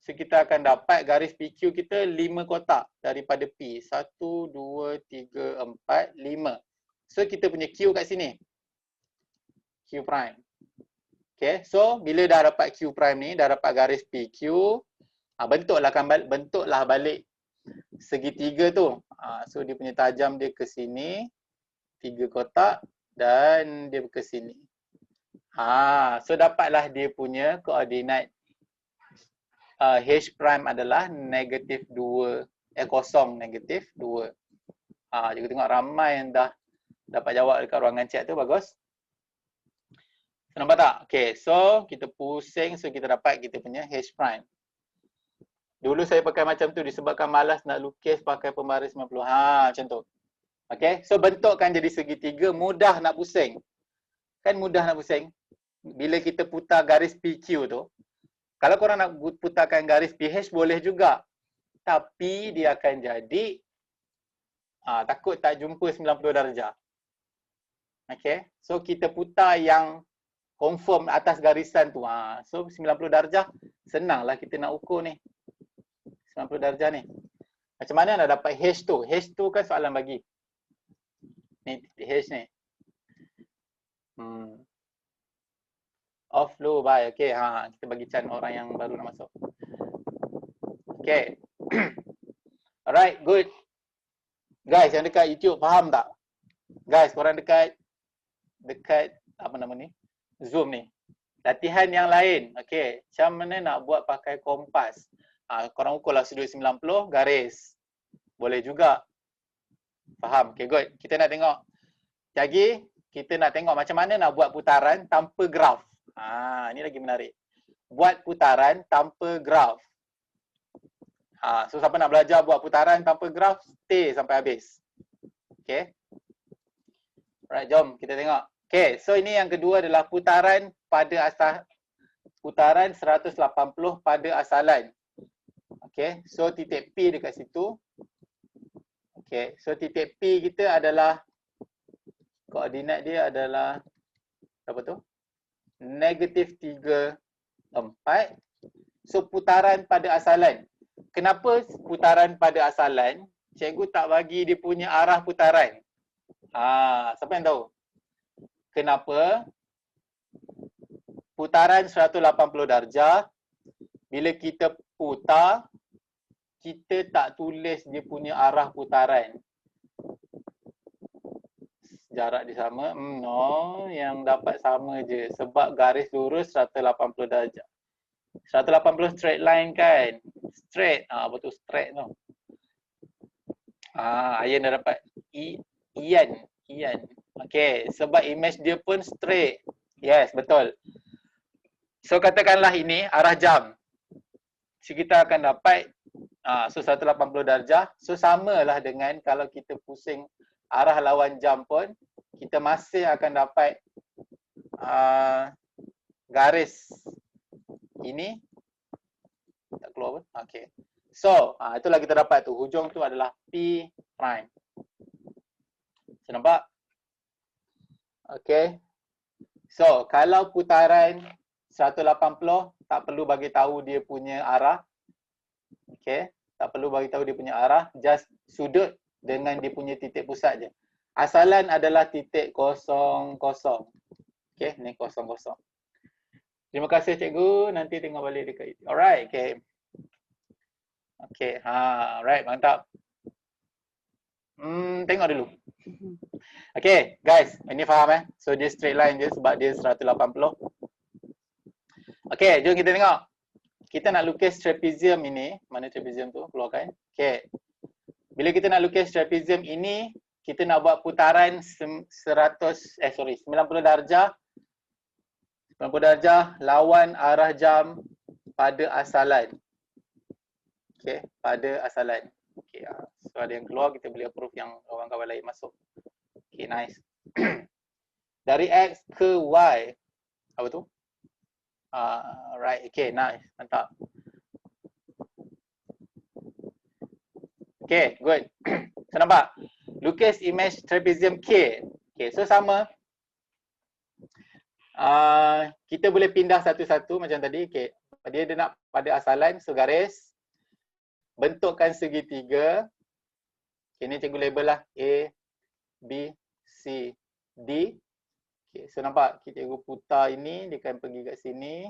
so kita akan dapat garis PQ kita 5 kotak daripada P. 1, 2, 3, 4, 5. So kita punya Q kat sini. Q prime. Okay, so bila dah dapat Q prime ni, dah dapat garis PQ, bentuklah balik segitiga tu. So dia punya tajam dia ke sini, 3 kotak dan dia ke sini. So dapatlah dia punya koordinat H prime adalah negatif 2, kosong negatif 2. Cikgu tengok ramai yang dah dapat jawab dekat ruangan chat tu, bagus. So, nampak tak? Okay, so kita pusing, so kita dapat kita punya H prime. Dulu saya pakai macam tu disebabkan malas nak lukis pakai pembaris 90. Macam tu. Okay, so bentukkan jadi segitiga, mudah nak pusing. Kan mudah nak pusing. Bila kita putar garis PQ tu, kalau korang nak putarkan garis PH boleh juga. Tapi dia akan jadi, takut tak jumpa 90 darjah. Okay, so kita putar yang confirm atas garisan tu. So 90 darjah, senanglah kita nak ukur ni. 90 darjah ni. Macam mana nak dapat H tu? H tu kan soalan bagi. Ni titik H ni. Off low bye. Okay, kita bagi chance orang yang baru nak masuk. Okay. Alright, good. Guys yang dekat YouTube faham tak? Guys, korang dekat apa nama ni? Zoom ni. Latihan yang lain. Okay, macam mana nak buat pakai kompas? Korang ukurlah sudut 90 garis. Boleh juga. Faham? Okay, good. Kita nak tengok. Lagi, kita nak tengok macam mana nak buat putaran tanpa graf. Ini lagi menarik. Buat putaran tanpa graf. So siapa nak belajar buat putaran tanpa graf, stay sampai habis. Okay. Alright, jom kita tengok. Okay, so ini yang kedua adalah putaran pada putaran 180 pada asalan. Okay, so titik P dekat situ. Okay, so titik P kita adalah, koordinat dia adalah, apa tu? Negatif 3, 4. So putaran pada asalan. Kenapa putaran pada asalan? Cikgu tak bagi dia punya arah putaran. Siapa yang tahu? Kenapa? Putaran 180 darjah, bila kita putar, kita tak tulis dia punya arah putaran. Jarak dia sama? No, yang dapat sama je. Sebab garis lurus 180 darjah. 180 straight line kan? Straight. Betul straight tu. Ayan dah dapat. Ian. Ian. Okay, sebab image dia pun straight. Yes, betul. So katakanlah ini arah jam. So kita akan dapat so 180 darjah. So samalah dengan kalau kita pusing arah lawan jam pun, kita masih akan dapat garis ini. Tak keluar pun. Okay. So itulah kita dapat tu. Hujung tu adalah P prime. So nampak? Okay. So kalau putaran 180, tak perlu bagi tahu dia punya arah. Okay, tak perlu bagi tahu dia punya arah, just sudut dengan dia punya titik pusat je. Asalan adalah titik 0, 0. Okay, ni 0, 0. Terima kasih cikgu, nanti tengok balik dekat itu. Alright, okay. Okay, alright, mantap. Tengok dulu. Okay, guys, ini faham So dia straight line je sebab dia 180. Okay, jom kita tengok. Kita nak lukis trapezium ini. Mana trapezium tu? Keluarkan. Okay. Bila kita nak lukis trapezium ini, kita nak buat putaran 90 darjah. 90 darjah lawan arah jam pada asalan. Okay, pada asalan. Okay, so ada yang keluar, kita boleh approve yang kawan-kawan lain masuk. Okay, nice. Dari X ke Y. Apa tu? Right, okay, nice, mantap. Okay, good. So nampak? Lukis image trapezium K. Okay, so sama. Kita boleh pindah satu-satu macam tadi. Okay, dia nak pada asalan, so garis. Bentukkan segitiga. Okay, ni cikgu label lah. A, B, C, D. Okay, so nampak cikgu putar ini, dia akan pergi kat sini.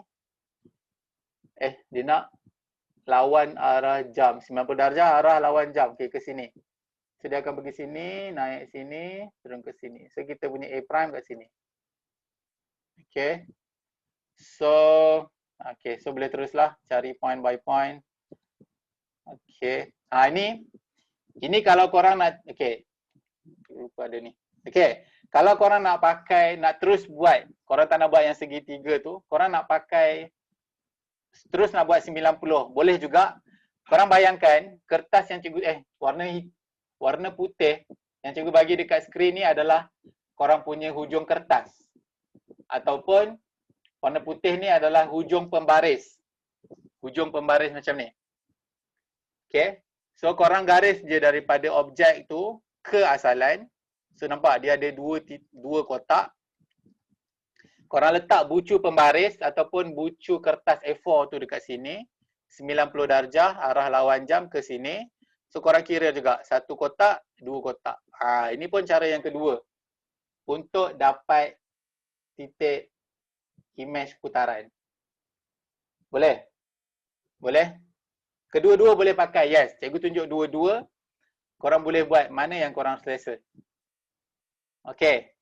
Dia nak lawan arah jam. 90 darjah arah lawan jam. Okay, ke sini. So dia akan pergi sini, naik sini, turun ke sini. So kita punya A prime kat sini. Okay. So boleh teruslah cari point by point. Okay. Ini kalau korang nak, okay. Lupa ada ni. Okay. Kalau korang nak pakai, nak terus buat, korang tak nak buat yang segitiga tu, korang nak pakai, terus nak buat 90, boleh juga. Korang bayangkan, kertas yang cikgu, warna putih yang cikgu bagi dekat skrin ni adalah korang punya hujung kertas. Ataupun, warna putih ni adalah hujung pembaris. Hujung pembaris macam ni. Okay. So, korang garis je daripada objek tu ke asalan. So nampak dia ada dua kotak. Korang letak bucu pembaris ataupun bucu kertas A4 tu dekat sini. 90 darjah arah lawan jam ke sini. So korang kira juga satu kotak, dua kotak. Ini pun cara yang kedua untuk dapat titik image putaran. Boleh? Boleh? Kedua-dua boleh pakai. Yes, cikgu tunjuk dua-dua. Korang boleh buat mana yang korang selesa. Okay,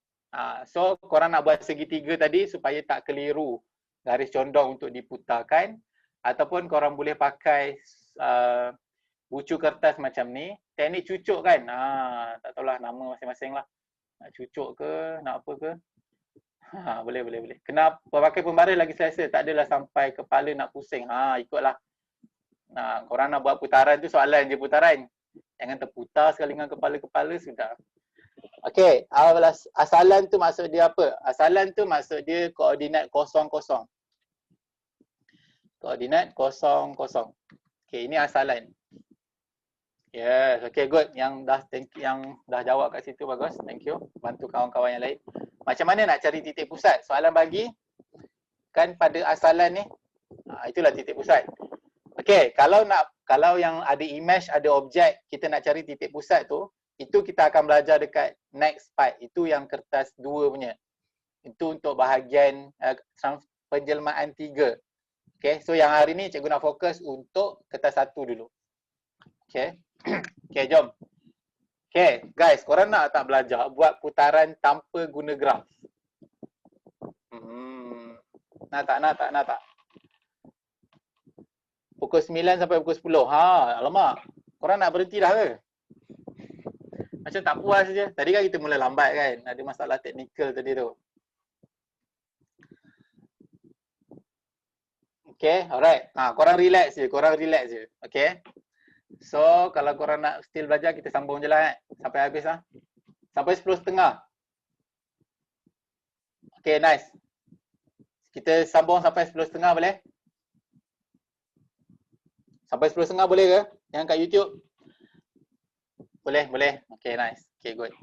so korang nak buat segitiga tadi supaya tak keliru garis condong untuk diputarkan. Ataupun korang boleh pakai bucu kertas macam ni. Teknik cucuk kan, tak tahulah nama masing-masing lah. Nak cucuk ke, nak apa ke. Boleh. Kena pakai pembaris lagi selesa, tak adalah sampai kepala nak pusing. Ikutlah. Korang nak buat putaran tu soalan je putaran. Jangan terputar sekali dengan kepala-kepala sudah. Okay, asalan tu maksud dia apa? Asalan tu maksud dia koordinat 0, 0. Koordinat 0, 0. Okay, ini asalan. Yes, okay, good. Yang dah jawab kat situ bagus. Thank you. Bantu kawan-kawan yang lain. Macam mana nak cari titik pusat? Soalan bagi kan pada asalan ni. Itulah titik pusat. Okay, kalau yang ada image, ada objek, kita nak cari titik pusat tu, itu kita akan belajar dekat next part. Itu yang kertas 2 punya. Itu untuk bahagian penjelmaan 3. Okay, so yang hari ni cikgu nak fokus untuk kertas 1 dulu. Okay. Okay, jom. Okay, guys, korang nak tak belajar buat putaran tanpa guna graf? Nak tak? Pukul 9 sampai pukul 10. Alamak. Korang nak berhenti dah ke? Macam tak puas je. Tadi kan kita mula lambat kan. Ada masalah teknikal tadi tu. Okay, alright. Korang relax je. Okay. So, kalau korang nak still belajar, kita sambung je lah sampai habis lah. Sampai 10.30. Okay, nice. Kita sambung sampai 10.30 boleh? Sampai 10.30 boleh ke? Yang kat YouTube? Boleh. Okay, nice. Okay, good.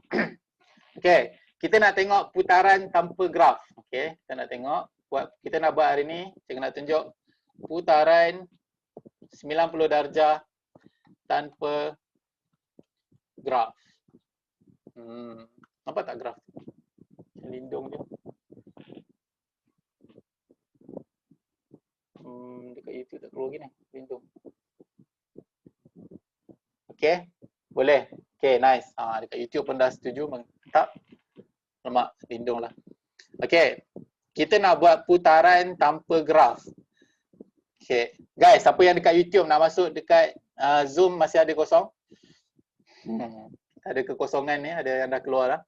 Okay, kita nak tengok putaran tanpa graf. Okay, kita nak tengok. Kita nak buat hari ni, cikgu nak tunjuk putaran 90 darjah tanpa graf. Nampak tak graf? Lindung dia. Dekat YouTube tak keluar lagi ni, lindung. Okay, boleh. Okay, nice. Dekat YouTube pun dah setuju. Tak? Lemak, lindung lah. Okay, kita nak buat putaran tanpa graf. Okay, guys, siapa yang dekat YouTube nak masuk dekat Zoom masih ada kosong? Ada kekosongan ni, ada yang dah keluar lah.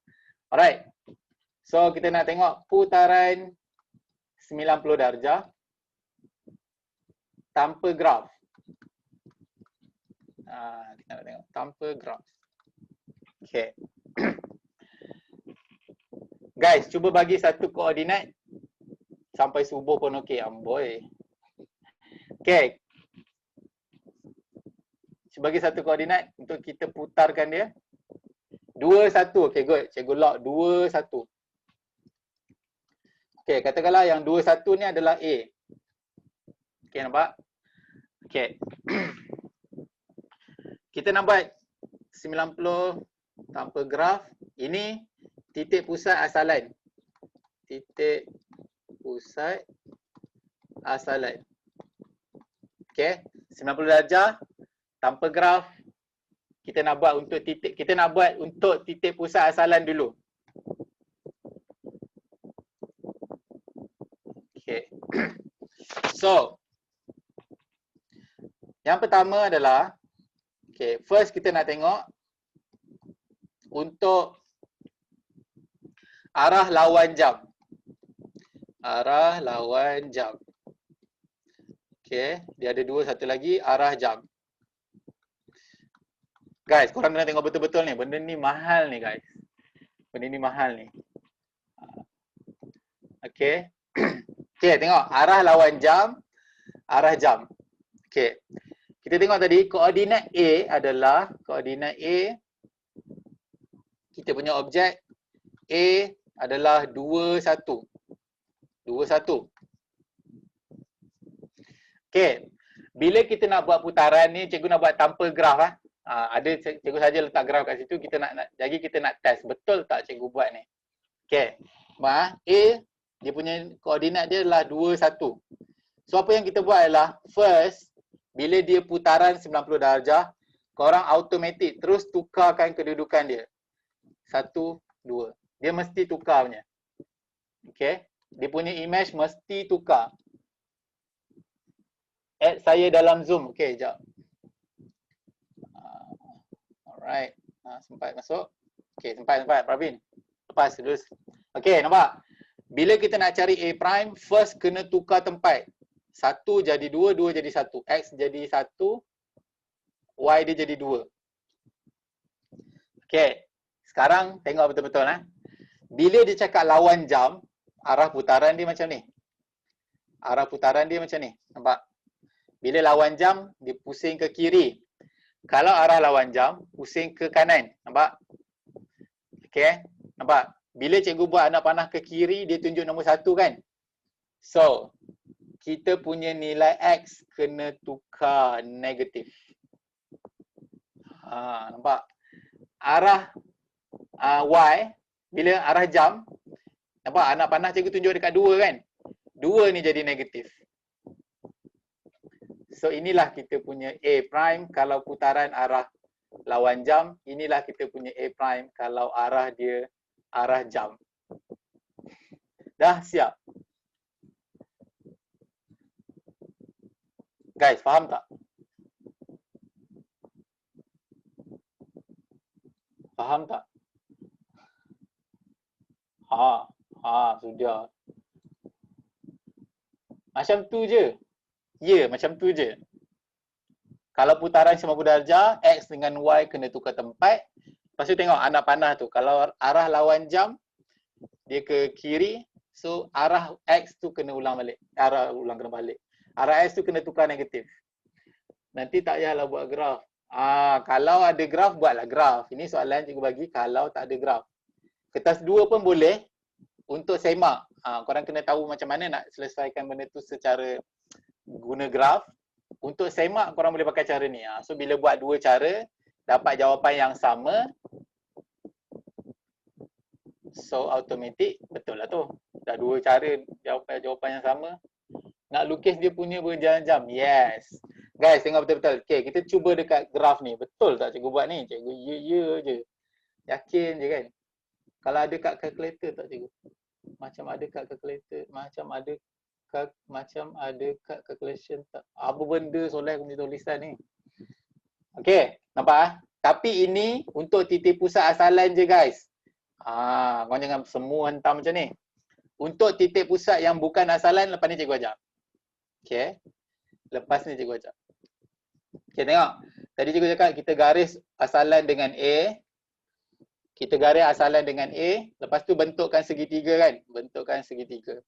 Alright. So, kita nak tengok putaran 90 darjah tanpa graf. Kita nak tengok tanpa graf. Okay. Guys, cuba bagi satu koordinat sampai subuh pun okey. Amboi. Okay. Cuba bagi satu koordinat untuk kita putarkan dia. 2, 1. Okay, good. Cikgu lock 2, 1. Okay, katakanlah yang 2, 1 ni adalah A. Okay, nampak? Okay. Kita nak buat 90 tanpa graf. Ini titik pusat asalan. Titik pusat asalan. Okay, 90 darjah tanpa graf. Kita nak buat untuk titik pusat asalan dulu. Okay. So, yang pertama adalah, okay, first kita nak tengok untuk arah lawan jam. Arah lawan jam. Okay, dia ada 2, satu lagi arah jam. Guys, korang kena tengok betul-betul ni. Benda ni mahal ni guys. Benda ni mahal ni. Okay. Okay, tengok arah lawan jam, arah jam. Okay. Kita tengok tadi koordinat A adalah koordinat A. Kita punya objek A adalah 2, 1. 2, 1. Okay. Bila kita nak buat putaran ni, cikgu nak buat tanpa graf lah. Ada cikgu saja letak graf kat situ, kita nak jadi kita nak test betul tak cikgu buat ni. Okay. A dia punya koordinat dia adalah 2, 1. So apa yang kita buat adalah first bila dia putaran 90 darjah, korang automatik terus tukarkan kedudukan dia. 1, 2. Dia mesti tukar punya. Okay. Dia punya image mesti tukar. Add saya dalam Zoom. Okay, sekejap. Alright. Sempat masuk. Okay, sempat Pravin. Lepas terus. Okay, nampak? Bila kita nak cari A prime, first kena tukar tempat. 1 jadi 2, 2 jadi 1. X jadi 1, Y dia jadi 2. Okay. Sekarang tengok betul-betul. Bila dia cakap lawan jam, arah putaran dia macam ni. Arah putaran dia macam ni. Nampak? Bila lawan jam, dia pusing ke kiri. Kalau arah lawan jam, pusing ke kanan. Nampak? Okay. Nampak? Bila cikgu buat anak panah ke kiri, dia tunjuk nombor 1 kan? So, kita punya nilai X kena tukar negatif. Nampak? Arah Y, bila arah jam, nampak anak panah cikgu tunjuk dekat 2 kan? 2 ni jadi negatif. So inilah kita punya A prime kalau putaran arah lawan jam. Inilah kita punya A prime kalau arah dia arah jam. Dah siap? Guys, faham tak? Faham tak? Sudah. Macam tu je. Ya, macam tu je. Kalau putaran 90 darjah, X dengan Y kena tukar tempat. Lepas tu tengok anak panah tu. Kalau arah lawan jam, dia ke kiri. So, arah X tu kena ulang balik. Kena balik. Arah X tu kena tukar negatif. Nanti tak payahlah buat graf. Kalau ada graf, buatlah graf. Ini soalan cikgu bagi kalau tak ada graf. Kertas 2 pun boleh untuk semak. Korang kena tahu macam mana nak selesaikan benda tu secara guna graf. Untuk semak korang boleh pakai cara ni. So bila buat dua cara, dapat jawapan yang sama. So automatik betul lah tu. Dah dua cara jawapan yang sama. Nak lukis dia punya berjam-jam. Yes. Guys tengok betul-betul. Okay, kita cuba dekat graf ni. Betul tak cikgu buat ni? Cikgu ya je. Yakin je kan. Kalau ada kat calculator tak cikgu? Macam ada kat calculator. Macam ada kat calculation tak? Apa benda soalan aku punya tulisan ni? Okay, nampak? Tapi ini untuk titik pusat asalan je guys. Kau jangan semua hentam macam ni. Untuk titik pusat yang bukan asalan, lepas ni cikgu ajar. Okay. Lepas ni cikgu ajar. Okay, tengok. Tadi cikgu cakap kita garis asalan dengan A. Kita garis asalan dengan A. Lepas tu bentukkan segitiga kan? Bentukkan segitiga.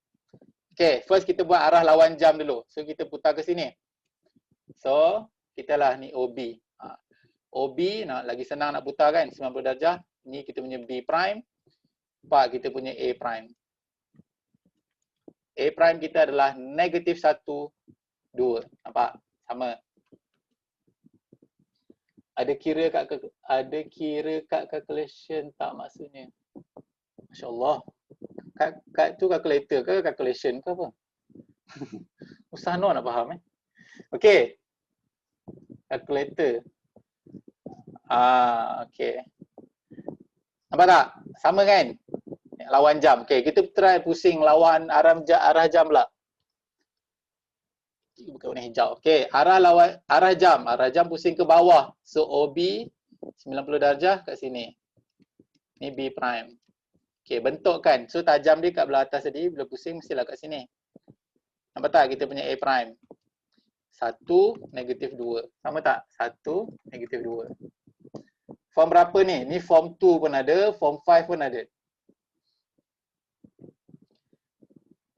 Okay, first kita buat arah lawan jam dulu. So, kita putar ke sini. So, kita lah ni OB. OB, lagi senang nak putar kan? 90 darjah. Ni kita punya B prime. Pak kita punya A prime. A prime kita adalah negatif 1, 2. Nampak? Sama. Ada kira kat calculation tak maksudnya? Masya Allah. Kat tu calculator ke calculation ke apa? Usah nak faham Okay. Calculator. Okay. Nampak tak? Sama kan? Lawan jam. Okay, kita try pusing lawan arah jam pula. Bukan warna hijau. Okay, arah jam pusing ke bawah. So OB 90 darjah kat sini. Ni B prime. Okay, bentuk kan. So tajam dia kat belah atas tadi, bila pusing mestilah kat sini. Nampak tak kita punya A prime? 1, negatif 2. Sama tak? 1, negatif 2. Form berapa ni? Ni form 2 pun ada, form 5 pun ada.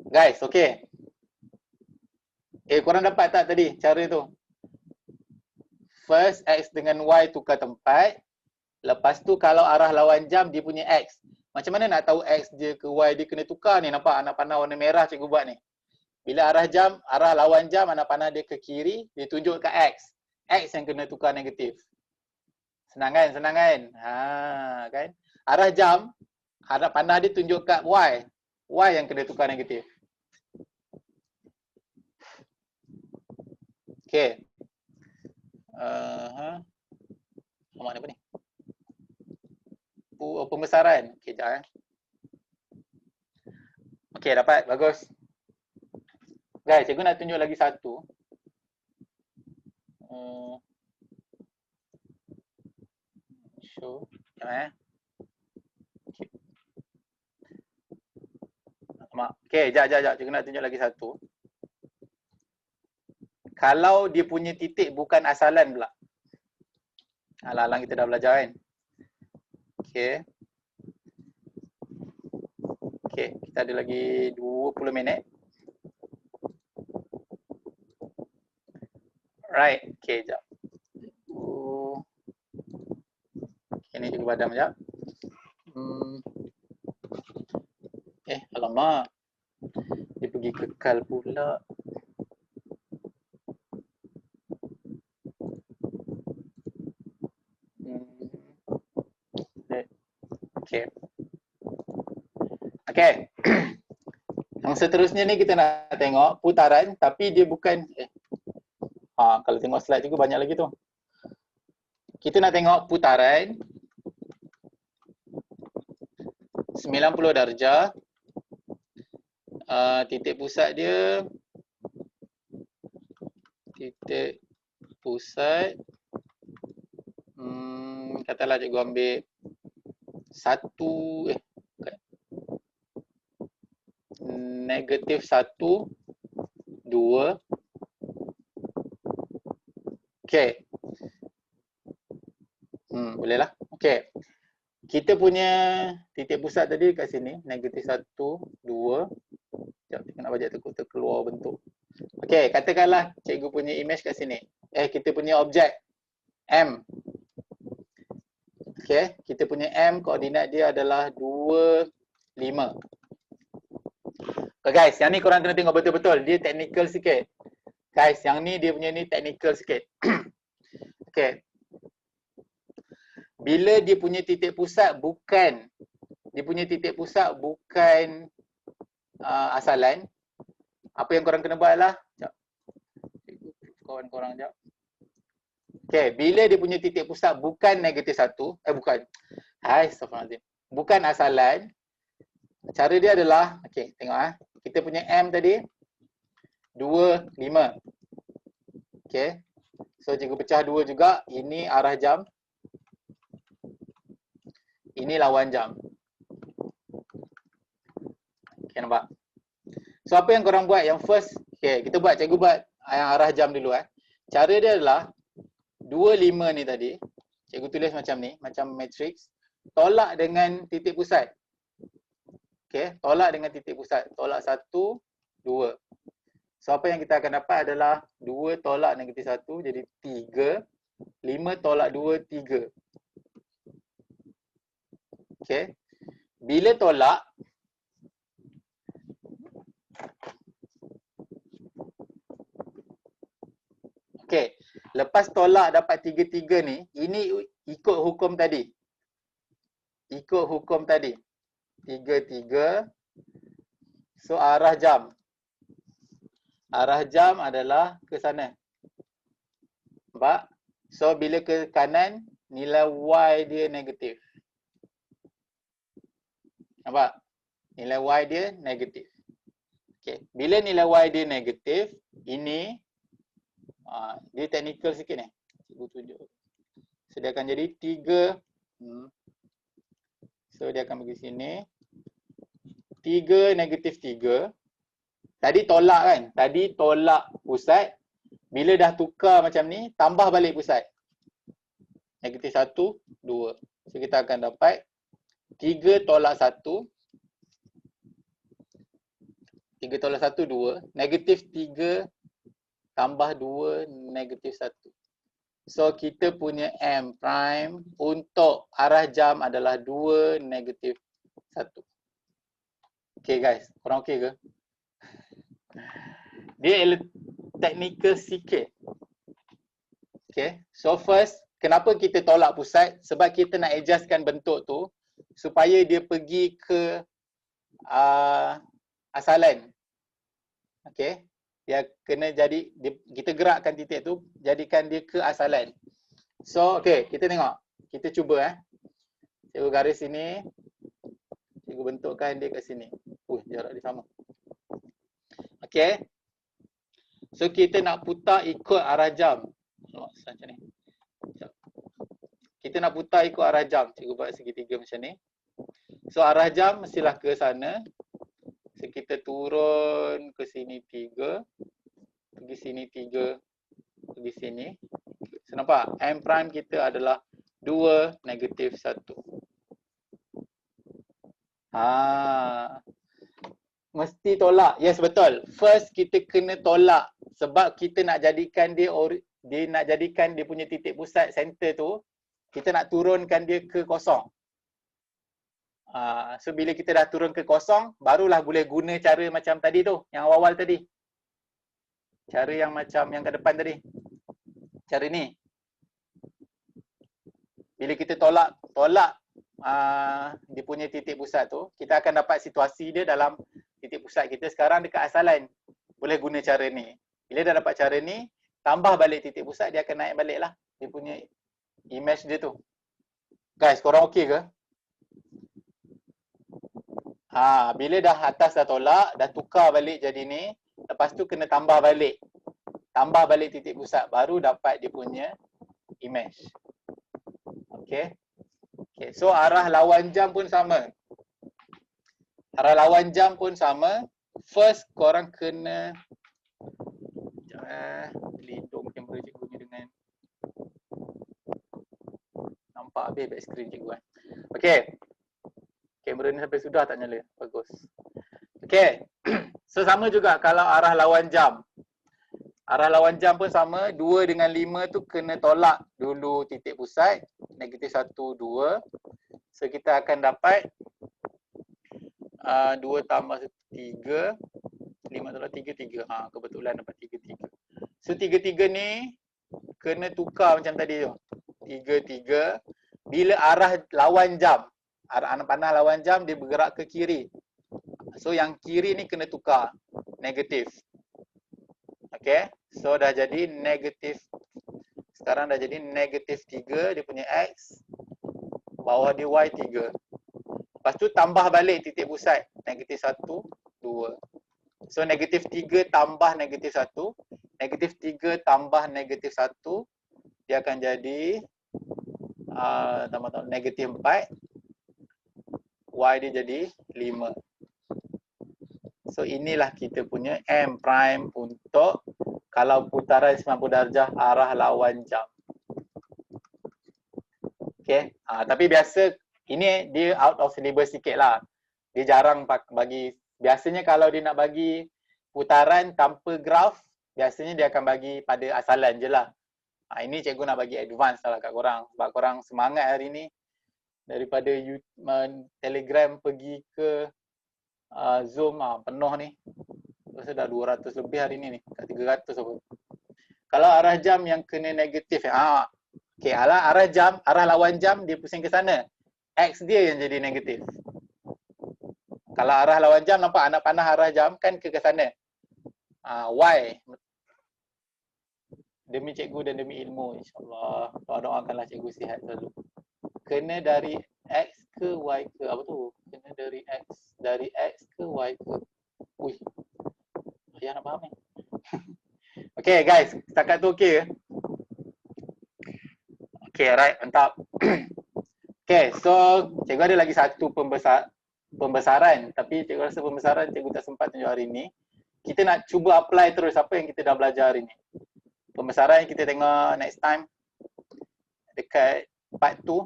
Guys, okay. Korang dapat tak tadi cara tu? First, X dengan Y tukar tempat. Lepas tu kalau arah lawan jam, dia punya X. Macam mana nak tahu X dia ke Y dia kena tukar ni? Nampak anak panah warna merah cikgu buat ni. Bila arah lawan jam, anak panah dia ke kiri, dia tunjuk ke X. X yang kena tukar negatif. Senang kan? Senang kan? Kan? Arah jam, anak panah dia tunjuk kat Y. Y yang kena tukar negatif. Okay. Nama apa ni? Pembesaran. Okay, sekejap Okay, dapat. Bagus. Guys, cikgu nak tunjuk lagi satu. Show. Okay. Okay, sekejap. Cikgu nak tunjuk lagi satu. Kalau dia punya titik bukan asalan pula. Alang-alang kita dah belajar kan. Okay. Okay, kita ada lagi 20 minit. Right, okay, sekejap. Okay, ni juga padam sekejap. Alamak. Dia pergi kekal pula. Okay. Okay. Yang seterusnya ni kita nak tengok putaran tapi dia bukan kalau tengok slide juga banyak lagi tu. Kita nak tengok putaran 90 darjah. Titik pusat dia katalah cikgu ambil negatif 1, 2. Okey. Boleh lah. Okey. Kita punya titik pusat tadi kat sini, negatif 1, 2. Sekejap, kita nak bajak terkeluar bentuk. Okey, katakanlah cikgu punya image kat sini. Kita punya objek M. Okey, kita punya M, koordinat dia adalah 2, 5. Okay, guys, yang ni korang kena tengok betul-betul. Dia technical sikit. Guys, yang ni dia punya ni technical sikit. Okey. Bila dia punya titik pusat bukan asalan, apa yang korang kena buat lah, sekejap. Kawan korang sekejap. Okey, bila dia punya titik pusat bukan negatif 1, astagfirullahaladzim. Bukan asalan, cara dia adalah, okey, tengok kita punya M tadi 2, 5. Okey. So cikgu pecah 2 juga, ini arah jam. Ini lawan jam. Okay, nampak? So apa yang korang buat? Yang first, cikgu buat yang arah jam dulu. Cara dia adalah 2, 5 ni tadi, cikgu tulis macam ni, macam matrix. Tolak dengan titik pusat. Okay, tolak dengan titik pusat. Tolak 1, 2. So apa yang kita akan dapat adalah 2 tolak negatif 1 jadi 3. 5 tolak 2, 3. Okay. Bila tolak, lepas tolak dapat 3, 3 ni, ini ikut hukum tadi. 3, 3. So arah jam. Arah jam adalah ke sana. Nampak? So bila ke kanan, nilai Y dia negatif. Nampak? Nilai Y dia negatif. Okay. Bila nilai Y dia negatif, ini dia technical sikit ni. Cikgu tunjuk. So dia akan jadi 3. So dia akan pergi sini. 3 negatif 3. Tadi tolak kan? Tadi tolak pusat. Bila dah tukar macam ni, tambah balik pusat. Negatif 1, 2. So kita akan dapat 3 tolak 1. 3 tolak 1, 2. Negatif 3 tambah 2, negatif 1. So kita punya M prime untuk arah jam adalah 2, negatif 1. Okay guys, korang okay ke? Dia technical sikit. Okay, so first, kenapa kita tolak pusat? Sebab kita nak adjustkan bentuk tu supaya dia pergi ke asalan. Okay, dia kena jadi, kita gerakkan titik tu, jadikan dia ke asalan. So, okay, kita tengok. Kita cuba Cikgu garis sini. Cikgu bentukkan dia kat sini. Jarak dia sama. Okay. So, kita nak putar ikut arah jam. Macam ni. Kita nak putar ikut arah jam. Cikgu buat segitiga macam ni. So, arah jam mestilah ke sana. So, kita turun ke sini 3. Pergi sini 3. Pergi sini. So, nampak? M prime kita adalah 2, negatif 1. Mesti tolak. Yes, betul. First, kita kena tolak. Sebab kita nak jadikan dia punya titik pusat center tu, kita nak turunkan dia ke kosong. So, bila kita dah turun ke kosong, barulah boleh guna cara macam tadi tu, yang awal tadi. Cara yang macam yang ke depan tadi. Cara ni. Bila kita tolak dia punya titik pusat tu, kita akan dapat situasi dia dalam titik pusat kita sekarang dekat asalan. Boleh guna cara ni. Bila dah dapat cara ni, tambah balik titik pusat, dia akan naik balik lah. Dia punya image dia tu. Guys, korang okey ke? Bila dah atas dah tolak, dah tukar balik jadi ni, lepas tu kena tambah balik. Tambah balik titik pusat, baru dapat dia punya image. Okay. Okay, so arah lawan jam pun sama. Arah lawan jam pun sama. First, korang kena lindung kamera cikgu ni dengan nampak habis back screen cikgu kan. Okay, kamera ni sampai sudah tak nyala. Bagus. Okay, so sama juga kalau arah lawan jam. Arah lawan jam pun sama, 2 dengan 5 tu kena tolak dulu titik pusat, negatif 1, 2. So kita akan dapat 2 tambah 3, 5 tolak 3, 3. Kebetulan dapat 3, 3. So 3, 3 ni kena tukar macam tadi tu. 3, 3. Bila arah lawan jam, arah anak panah lawan jam dia bergerak ke kiri. So yang kiri ni kena tukar, negatif. Okay, so dah jadi negatif. Sekarang dah jadi negatif 3 dia punya X. Bawah dia Y 3. Lepas tu tambah balik titik pusat. Negatif 1, 2. So negatif 3 tambah negatif 1. Negatif 3 tambah negatif 1. Dia akan jadi tambah negatif 4. Y dia jadi 5. So inilah kita punya M prime untuk kalau putaran 90 darjah arah lawan jam. Okay, tapi biasa ini dia out of syllabus sikit lah. Dia jarang bagi, biasanya kalau dia nak bagi putaran tanpa graf, biasanya dia akan bagi pada asalan je lah. Ini cikgu nak bagi advance lah kat korang. Sebab korang semangat hari ni. Daripada Telegram pergi ke Zoom penuh ni. Rasa dah 200 lebih hari ni. Kat 300 apa. Kalau arah jam yang kena negatif. Okay, arah jam, arah lawan jam dia pusing ke sana. X dia yang jadi negatif. Kalau arah lawan jam nampak anak panah arah jam kan ke sana. Y. Demi cikgu dan demi ilmu, insyaAllah. Doakanlah cikgu sihat selalu. Kena dari X ke Y ke? Apa tu? Kena dari X ke Y ke? Ui. Ayah nak faham ni. Okay guys, setakat tu okay ke? Okay, right, mantap. Okay, so cikgu ada lagi satu pembesaran. Tapi cikgu rasa pembesaran cikgu tak sempat tunjuk hari ni. Kita nak cuba apply terus apa yang kita dah belajar hari ni. Pembesaran kita tengok next time dekat part 2.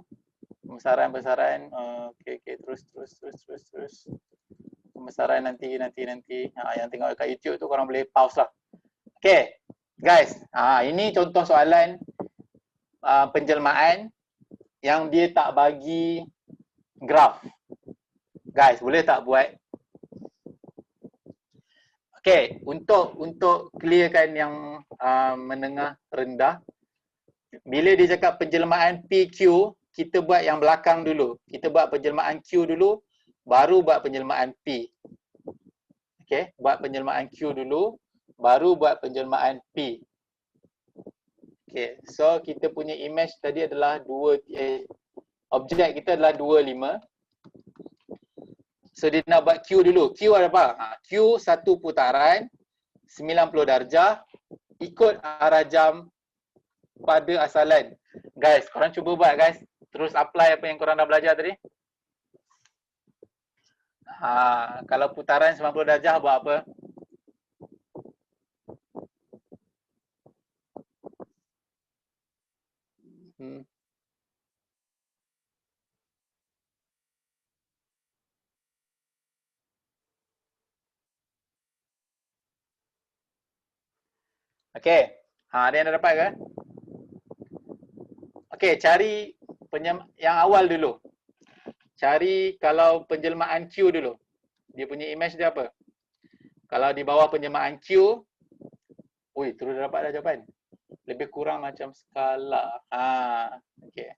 Pembesaran. Okay, terus. Pembesaran nanti. Yang tengok dekat YouTube tu korang boleh pause lah. Okay, guys. Ini contoh soalan penjelmaan yang dia tak bagi graf. Guys, boleh tak buat? Okay, untuk clearkan yang menengah rendah, bila dia cakap penjelmaan PQ, kita buat yang belakang dulu. Kita buat penjelmaan Q dulu, baru buat penjelmaan P. Okay, buat penjelmaan Q dulu, baru buat penjelmaan P. Okay, so kita punya image tadi adalah objek kita adalah 25. So dia nak buat Q dulu. Q ada apa? Q satu putaran 90 darjah ikut arah jam pada asalan. Guys, korang cuba buat guys. Terus apply apa yang korang dah belajar tadi. Kalau putaran 90 darjah buat apa? Okay. Ada yang dah dapat ke? Okay, cari yang awal dulu. Cari kalau penjelmaan Q dulu. Dia punya image dia apa? Kalau di bawah penjelmaan Q, terus dapat dah jawapan. Lebih kurang macam skala. Okay.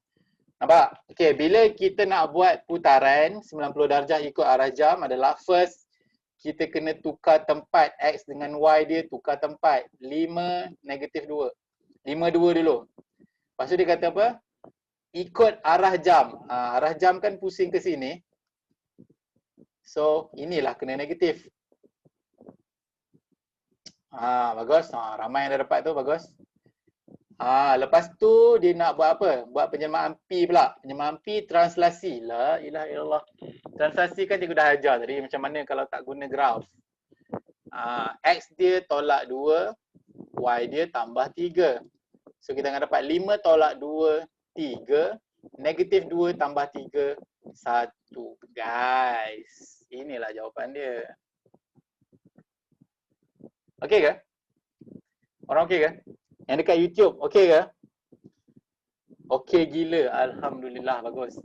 Nampak? Okay, bila kita nak buat putaran 90 darjah ikut arah jam adalah first kita kena tukar tempat X dengan Y dia, tukar tempat 5, negatif 2. 5, 2 dulu. Lepas tu dia kata apa? Ikut arah jam. Arah jam kan pusing ke sini. So, inilah kena negatif. Bagus. Ramai yang dah dapat tu, bagus. Lepas tu dia nak buat apa? Buat penjelmaan P pula. Penjelmaan P translasi. La ilaha illallah. Translasi kan cikgu dah ajar tadi macam mana kalau tak guna graf. X dia tolak 2, Y dia tambah 3. So kita akan dapat 5 tolak 2, 3. Negatif 2 tambah 3, 1. Guys, inilah jawapan dia. Okey ke? Orang okey ke? Yang dekat YouTube, okey ke? Okey gila. Alhamdulillah, bagus.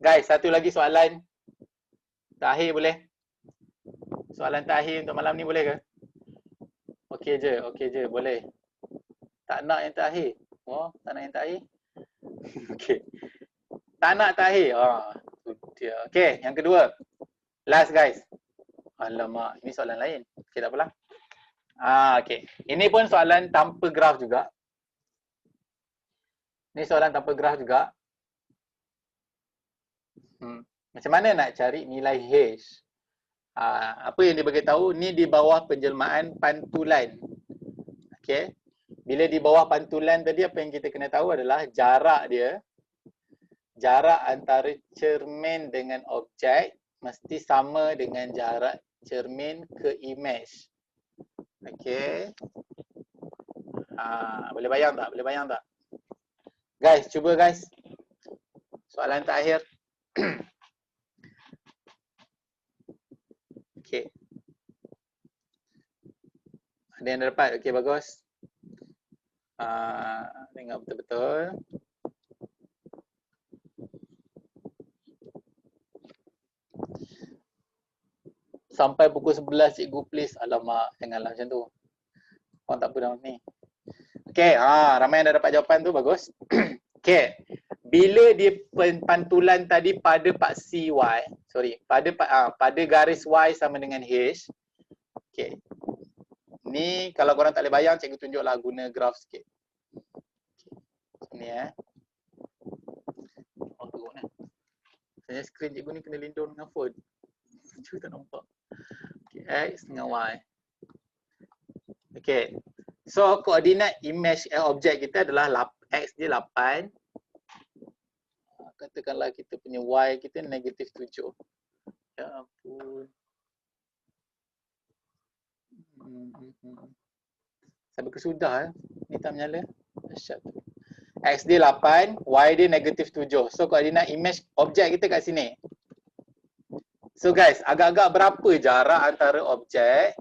Guys, satu lagi soalan. Terakhir boleh? Soalan terakhir untuk malam ni boleh ke? Okey je, boleh. Tak nak yang terakhir? Oh, tak nak yang terakhir? Okey. Tak nak terakhir? Tu dia. Okey, yang kedua. Last guys. Alamak, ini soalan lain. Okey, tak apalah. Okey. Ini pun soalan tanpa graf juga. Ini soalan tanpa graf juga. Macam mana nak cari nilai H? Apa yang dia bagi tahu, ni di bawah penjelmaan pantulan. Okey. Bila di bawah pantulan tadi, apa yang kita kena tahu adalah jarak dia. Jarak antara cermin dengan objek mesti sama dengan jarak cermin ke image. Okey. Boleh bayang tak? Boleh bayang tak? Guys, cuba guys. Soalan terakhir. Okey. Ada yang dapat? Okey, bagus. Tengok betul-betul. Sampai pukul 11 cikgu please. Alamak, janganlah macam tu. Orang tak apa dalam ni. Okey, ramai yang dah dapat jawapan tu, bagus. Okey. Bila dia pantulan tadi pada paksi Y, pada garis Y sama dengan H. Okey. Ni kalau korang tak boleh bayang, cikgu tunjuklah guna graf sikit. Ni Oh, teruk ni. Sebenarnya skrin cikgu ni kena lindung dengan phone. Cikgu tak nampak. Okay, X dengan Y. Okay. So, koordinat image objek kita adalah X dia 8. Katakanlah kita punya Y kita negatif 7. Ya ampun. Sampai kesudah ni tak menyala. Asyik. X dia 8, Y dia negatif 7. So, koordinat image objek kita kat sini. So guys, agak-agak berapa jarak antara objek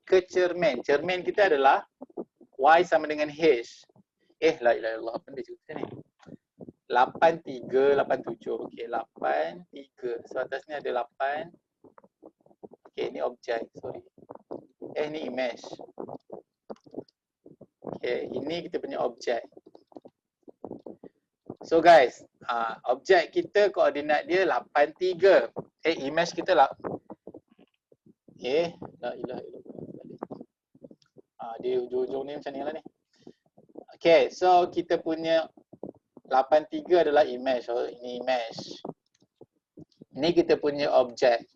ke cermin? Cermin kita adalah Y sama dengan H. La ilaha illallah, apa dia cerita ni? 8, 3, 8, 7. Okey, 8, 3. So atas ni ada 8. Okey, ni objek, sorry. Ni image. Okey, ini kita punya objek. So guys, objek kita koordinat dia 8, 3. Image kita lah. La ilaha illallah. Dia hujung-hujung ni macam ni lah ni. Okay, so kita punya 83 adalah image. So, ini image. Ini kita punya objek.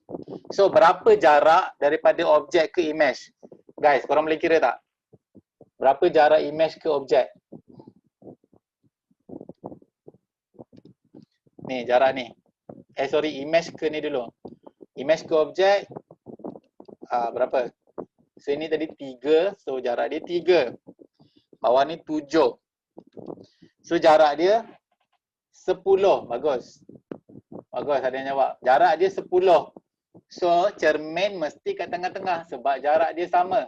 So, berapa jarak daripada objek ke image? Guys, korang boleh kira tak? Berapa jarak image ke objek? Ni, jarak ni. Image ke ni dulu. Image ke objek, berapa? So, ini tadi 3. So, jarak dia 3. Bawah ni 7. So, jarak dia 10. Bagus. Bagus, ada yang jawab. Jarak dia 10. So, cermin mesti kat tengah-tengah sebab jarak dia sama.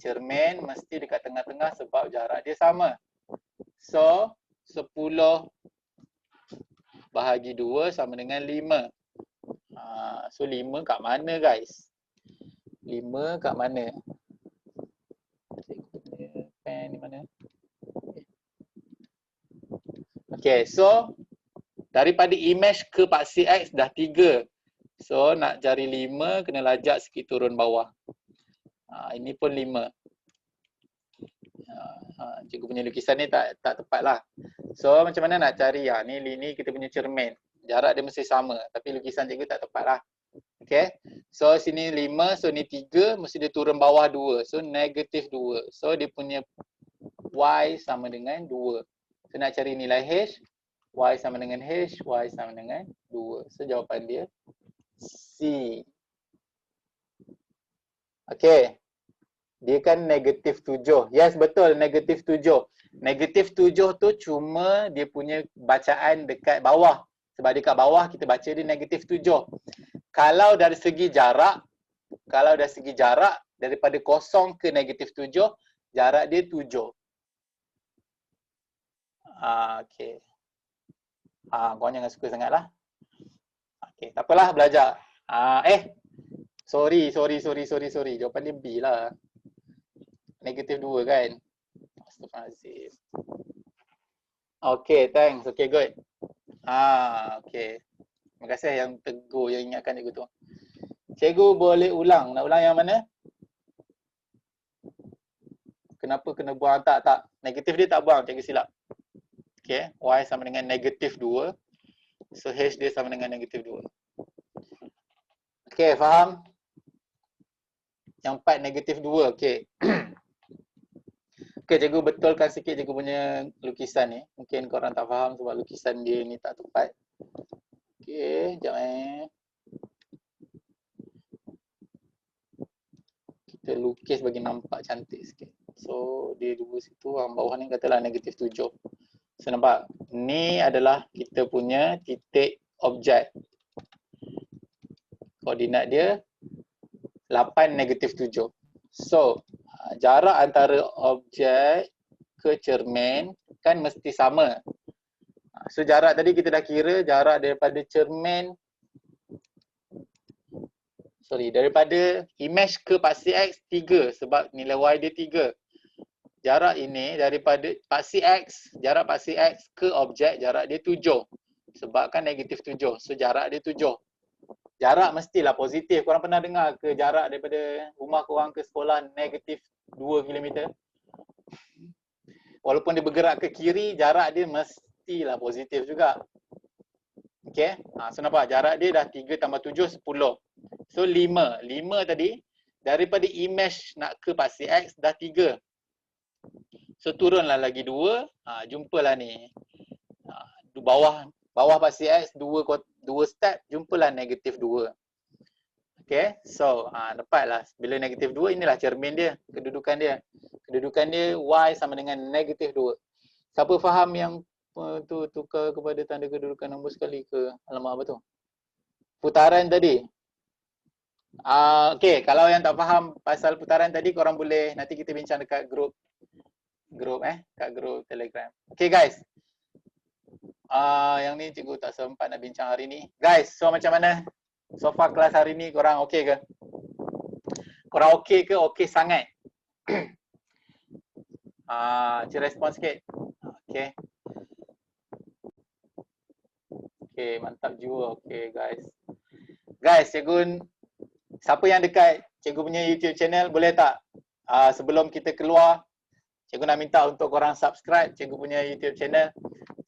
Cermin mesti dekat tengah-tengah sebab jarak dia sama. So, 10 bahagi 2 sama dengan 5. So 5 kat mana guys? 5 kat mana? Pen di mana? Okay, so daripada image ke paksi X dah 3. So nak cari 5 kena lajak sikit turun bawah. Ini pun 5. Cikgu punya lukisan ni tak tepat lah. So macam mana nak cari? Ni kita punya cermin. Jarak dia mesti sama. Tapi lukisan cikgu tak tepat lah. Okay. So sini 5. So ni 3. Mesti dia turun bawah 2. So negatif 2. So dia punya Y sama dengan 2. So nak cari nilai H, Y sama dengan H, Y sama dengan 2. So jawapan dia C. Okay. Dia kan negatif 7. Yes, betul, negatif 7. Negatif 7 tu cuma dia punya bacaan dekat bawah. Sebab dekat bawah kita baca dia negatif 7. Kalau dari segi jarak, daripada kosong ke negatif 7, jarak dia 7. Okay. Korang jangan suka sangat lah. Okay, tak apalah, belajar. Sorry. Jawapan dia B lah. Negatif 2 kan? Astagfirullahaladzim. Okay, thanks. Okay, good. Okay. Terima kasih yang tegur, yang ingatkan cikgu tu. Cikgu boleh ulang. Nak ulang yang mana? Kenapa kena buang? Tak. Negatif dia tak buang, cikgu silap. Okay, Y sama dengan negatif 2. So, H dia sama dengan negatif 2. Okay, faham? Yang 4 negatif 2, okay. Okay, cikgu betulkan sikit cikgu punya lukisan ni. Mungkin korang tak faham sebab lukisan dia ni tak tepat. Okay, sekejap Kita lukis bagi nampak cantik sikit. So, dia dua situ, yang bawah ni katalah negatif 7. So, nampak? Ni adalah kita punya titik objek. Koordinat dia 8 negatif 7. So, jarak antara objek ke cermin kan mesti sama. So, jarak tadi kita dah kira jarak daripada cermin, daripada image ke paksi X 3 sebab nilai Y dia 3. Jarak ini daripada jarak paksi X ke objek, jarak dia 7. Sebab kan negatif 7. So, jarak dia 7. Jarak mestilah positif. Korang pernah dengar ke jarak daripada rumah korang ke sekolah negatif 2 km? Walaupun dia bergerak ke kiri, jarak dia mestilah positif juga. Okay. So nampak jarak dia dah 3 tambah 7, 10. So 5. 5 tadi, daripada image nak ke paksi X dah 3. So turunlah lagi 2. Jumpalah ni. Bawah paksi X 2 step, jumpalah negatif 2. Okay, so dapatlah bila negatif 2, inilah cermin dia, kedudukan dia. Kedudukan dia Y sama dengan negatif 2. Siapa faham yang tu tukar kepada tanda kedudukan nombor sekali ke alamat apa tu? Putaran tadi. Okay, kalau yang tak faham pasal putaran tadi, korang boleh nanti kita bincang dekat grup kat grup Telegram. Okay guys. Yang ni cikgu tak sempat nak bincang hari ni. Guys, so macam mana? So far kelas hari ni korang okey ke? Korang okey ke? Okey sangat? Cik respon sikit. Okey. Okey, mantap jua. Okey guys. Guys, cikgu, siapa yang dekat cikgu punya YouTube channel boleh tak? Sebelum kita keluar, cikgu nak minta untuk korang subscribe cikgu punya YouTube channel.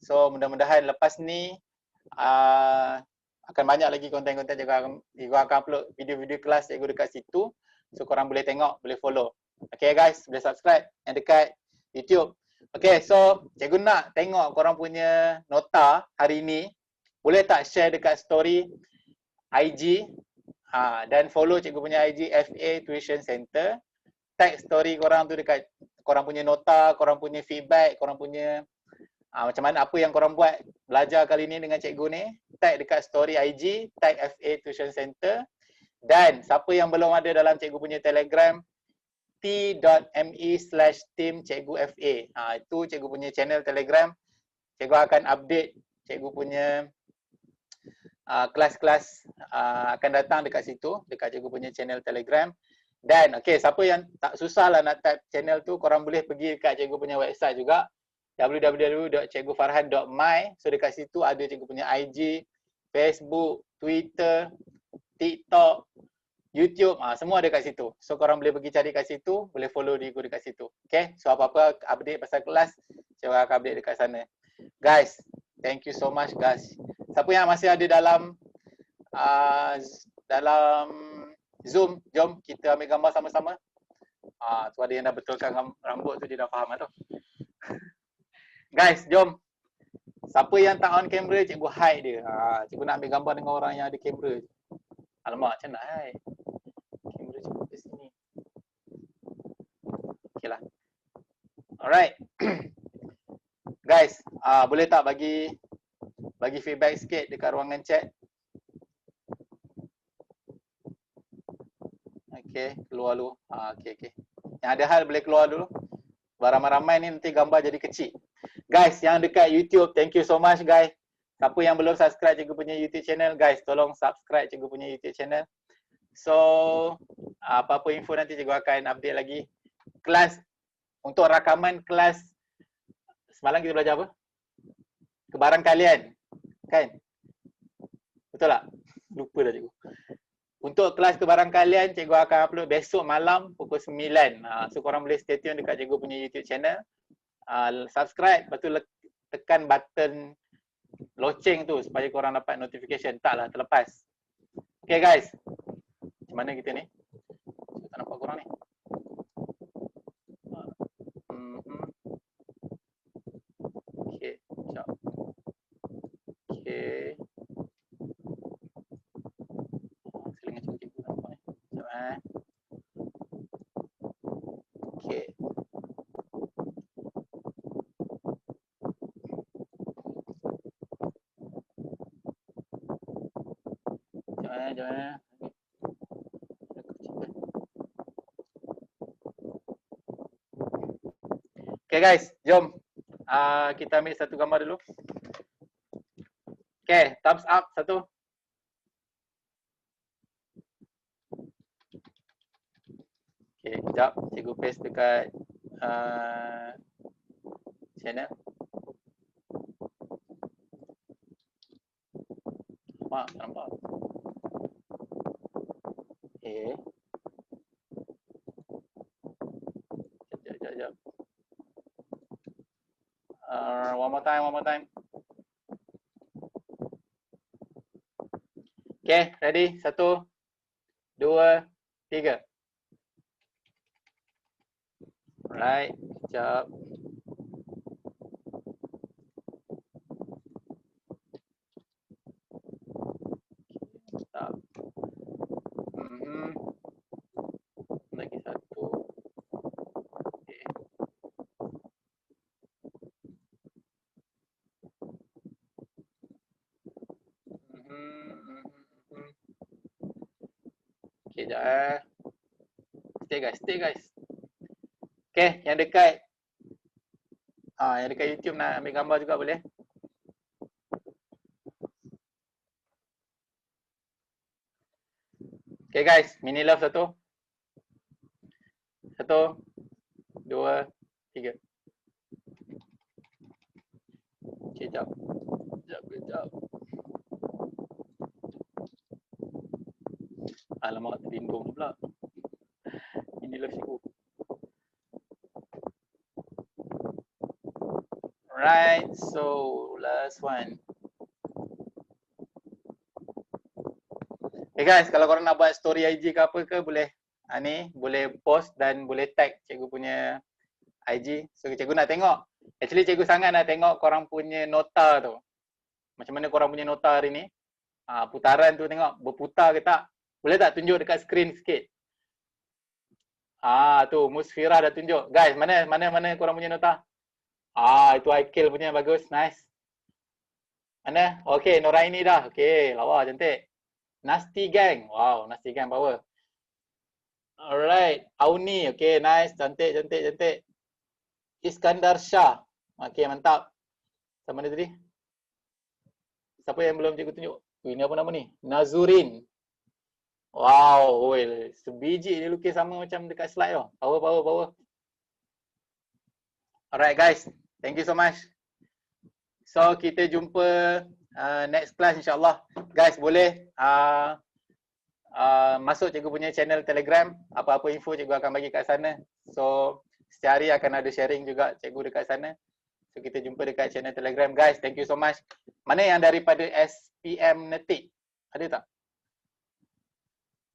So mudah-mudahan lepas ni akan banyak lagi konten-konten cikgu akan upload video-video kelas cikgu dekat situ. So korang boleh tengok, boleh follow. Okay guys, boleh subscribe yang dekat YouTube. Okay, so cikgu nak tengok korang punya nota hari ni. Boleh tak share dekat story IG dan follow cikgu punya IG FA Tuition Center. Tag story korang tu dekat korang punya nota, korang punya feedback, korang punya macam mana, apa yang korang buat belajar kali ni dengan cikgu ni. Tag dekat story IG, tag FA Tuition Center. Dan siapa yang belum ada dalam cikgu punya Telegram, t.me/team cikgu FA. Itu cikgu punya channel Telegram. Cikgu akan update cikgu punya kelas-kelas akan datang dekat situ, dekat cikgu punya channel Telegram. Dan okay, siapa yang tak susah lah nak type channel tu, korang boleh pergi dekat cikgu punya website juga, www.cikgufarhan.my. So dekat situ ada cikgu punya IG, Facebook, Twitter, TikTok, YouTube, semua ada kat situ. So korang boleh pergi cari kat situ, boleh follow cikgu dekat situ. Okay, so apa-apa update pasal kelas, cikgu akan update dekat sana. Guys, thank you so much guys. Siapa yang masih ada dalam Zoom, jom kita ambil gambar sama-sama. Tu ada yang dah betulkan rambut tu, dia dah faham lah tu. Guys, jom. Siapa yang tak on kamera, cikgu hide dia. Cikgu nak ambil gambar dengan orang yang ada kamera. Alamak, macam nak hide? Kamera cikgu ke sini. Okay lah. Alright. Guys, boleh tak bagi feedback sikit dekat ruangan chat. Okay, keluar dulu. Okay. Yang ada hal boleh keluar dulu. Ramai-ramai ni nanti gambar jadi kecil. Guys, yang dekat YouTube, thank you so much guys. Siapa yang belum subscribe cikgu punya YouTube channel, guys, tolong subscribe cikgu punya YouTube channel. So, apa-apa info nanti cikgu akan update lagi. Kelas, untuk rakaman kelas, semalam kita belajar apa? Kebarangkalian, kan? Betul tak? Lupa dah cikgu. Untuk kelas kebarangkalian, cikgu akan upload besok malam pukul 9. So korang boleh stay tune dekat cikgu punya YouTube channel. Subscribe, lepas tu tekan button loceng tu supaya korang dapat notification. Taklah terlepas. Okay guys. Macam mana kita ni? Saya tak nampak korang ni. Okay, sekejap. Okay. Selingan cikgu nampak ni. Sekejap Okay. Sekejap Okay guys, jom kita ambil satu gambar dulu. Okay, thumbs up satu. Okay, sekejap. Cikgu paste dekat channel. Nampak? Okay. Sekejap. One more time. Okay, ready? 1, 2, 3. Alright, sekejap. Stop. Lagi satu. Okay. Okay, sekejap. Stay guys. Okay, yang dekat YouTube nak ambil gambar juga boleh. Okay guys, mini love satu. 1, 2, 3. Okay, sekejap. Alamak, terlindung pula. Mini love cikgu. Right, so last one. Okay guys, kalau korang nak buat story IG ke apa ke boleh boleh post dan boleh tag cikgu punya IG. So cikgu nak tengok. Actually cikgu sangat nak tengok korang punya nota tu. Macam mana korang punya nota hari ni. Putaran tu tengok berputar ke tak. Boleh tak tunjuk dekat skrin sikit. Tu Musfirah dah tunjuk. Guys, mana korang punya nota? Itu Aikil punya, bagus, nice. Mana? Okay, Noraini dah. Okay, lawa, cantik. Nasty Gang. Wow, Nasty Gang power. Alright, Auni. Okay, nice. Cantik. Iskandar Shah. Okay, mantap. Sama mana tadi? Siapa yang belum cikgu tunjuk? Ini apa nama ni? Nazurin. Wow, sebiji dia lukis sama macam dekat slide tu. Power. Alright guys, thank you so much. So, kita jumpa next class insyaAllah. Guys, boleh masuk cikgu punya channel Telegram. Apa-apa info cikgu akan bagi kat sana. So, setiap hari akan ada sharing juga cikgu dekat sana. So, kita jumpa dekat channel Telegram. Guys, thank you so much. Mana yang daripada SPM Netik? Ada tak?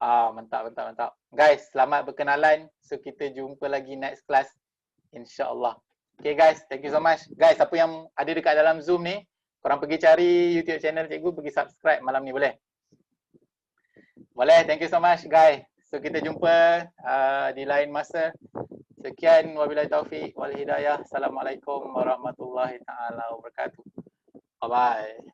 Mantap. Guys, selamat berkenalan. So, kita jumpa lagi next class. InsyaAllah. Okay guys, thank you so much. Guys, siapa yang ada dekat dalam Zoom ni, korang pergi cari YouTube channel cikgu, pergi subscribe malam ni boleh? Boleh, thank you so much guys. So kita jumpa di lain masa. Sekian, wabillahi taufiq wal hidayah. Assalamualaikum warahmatullahi taala wabarakatuh. Bye bye.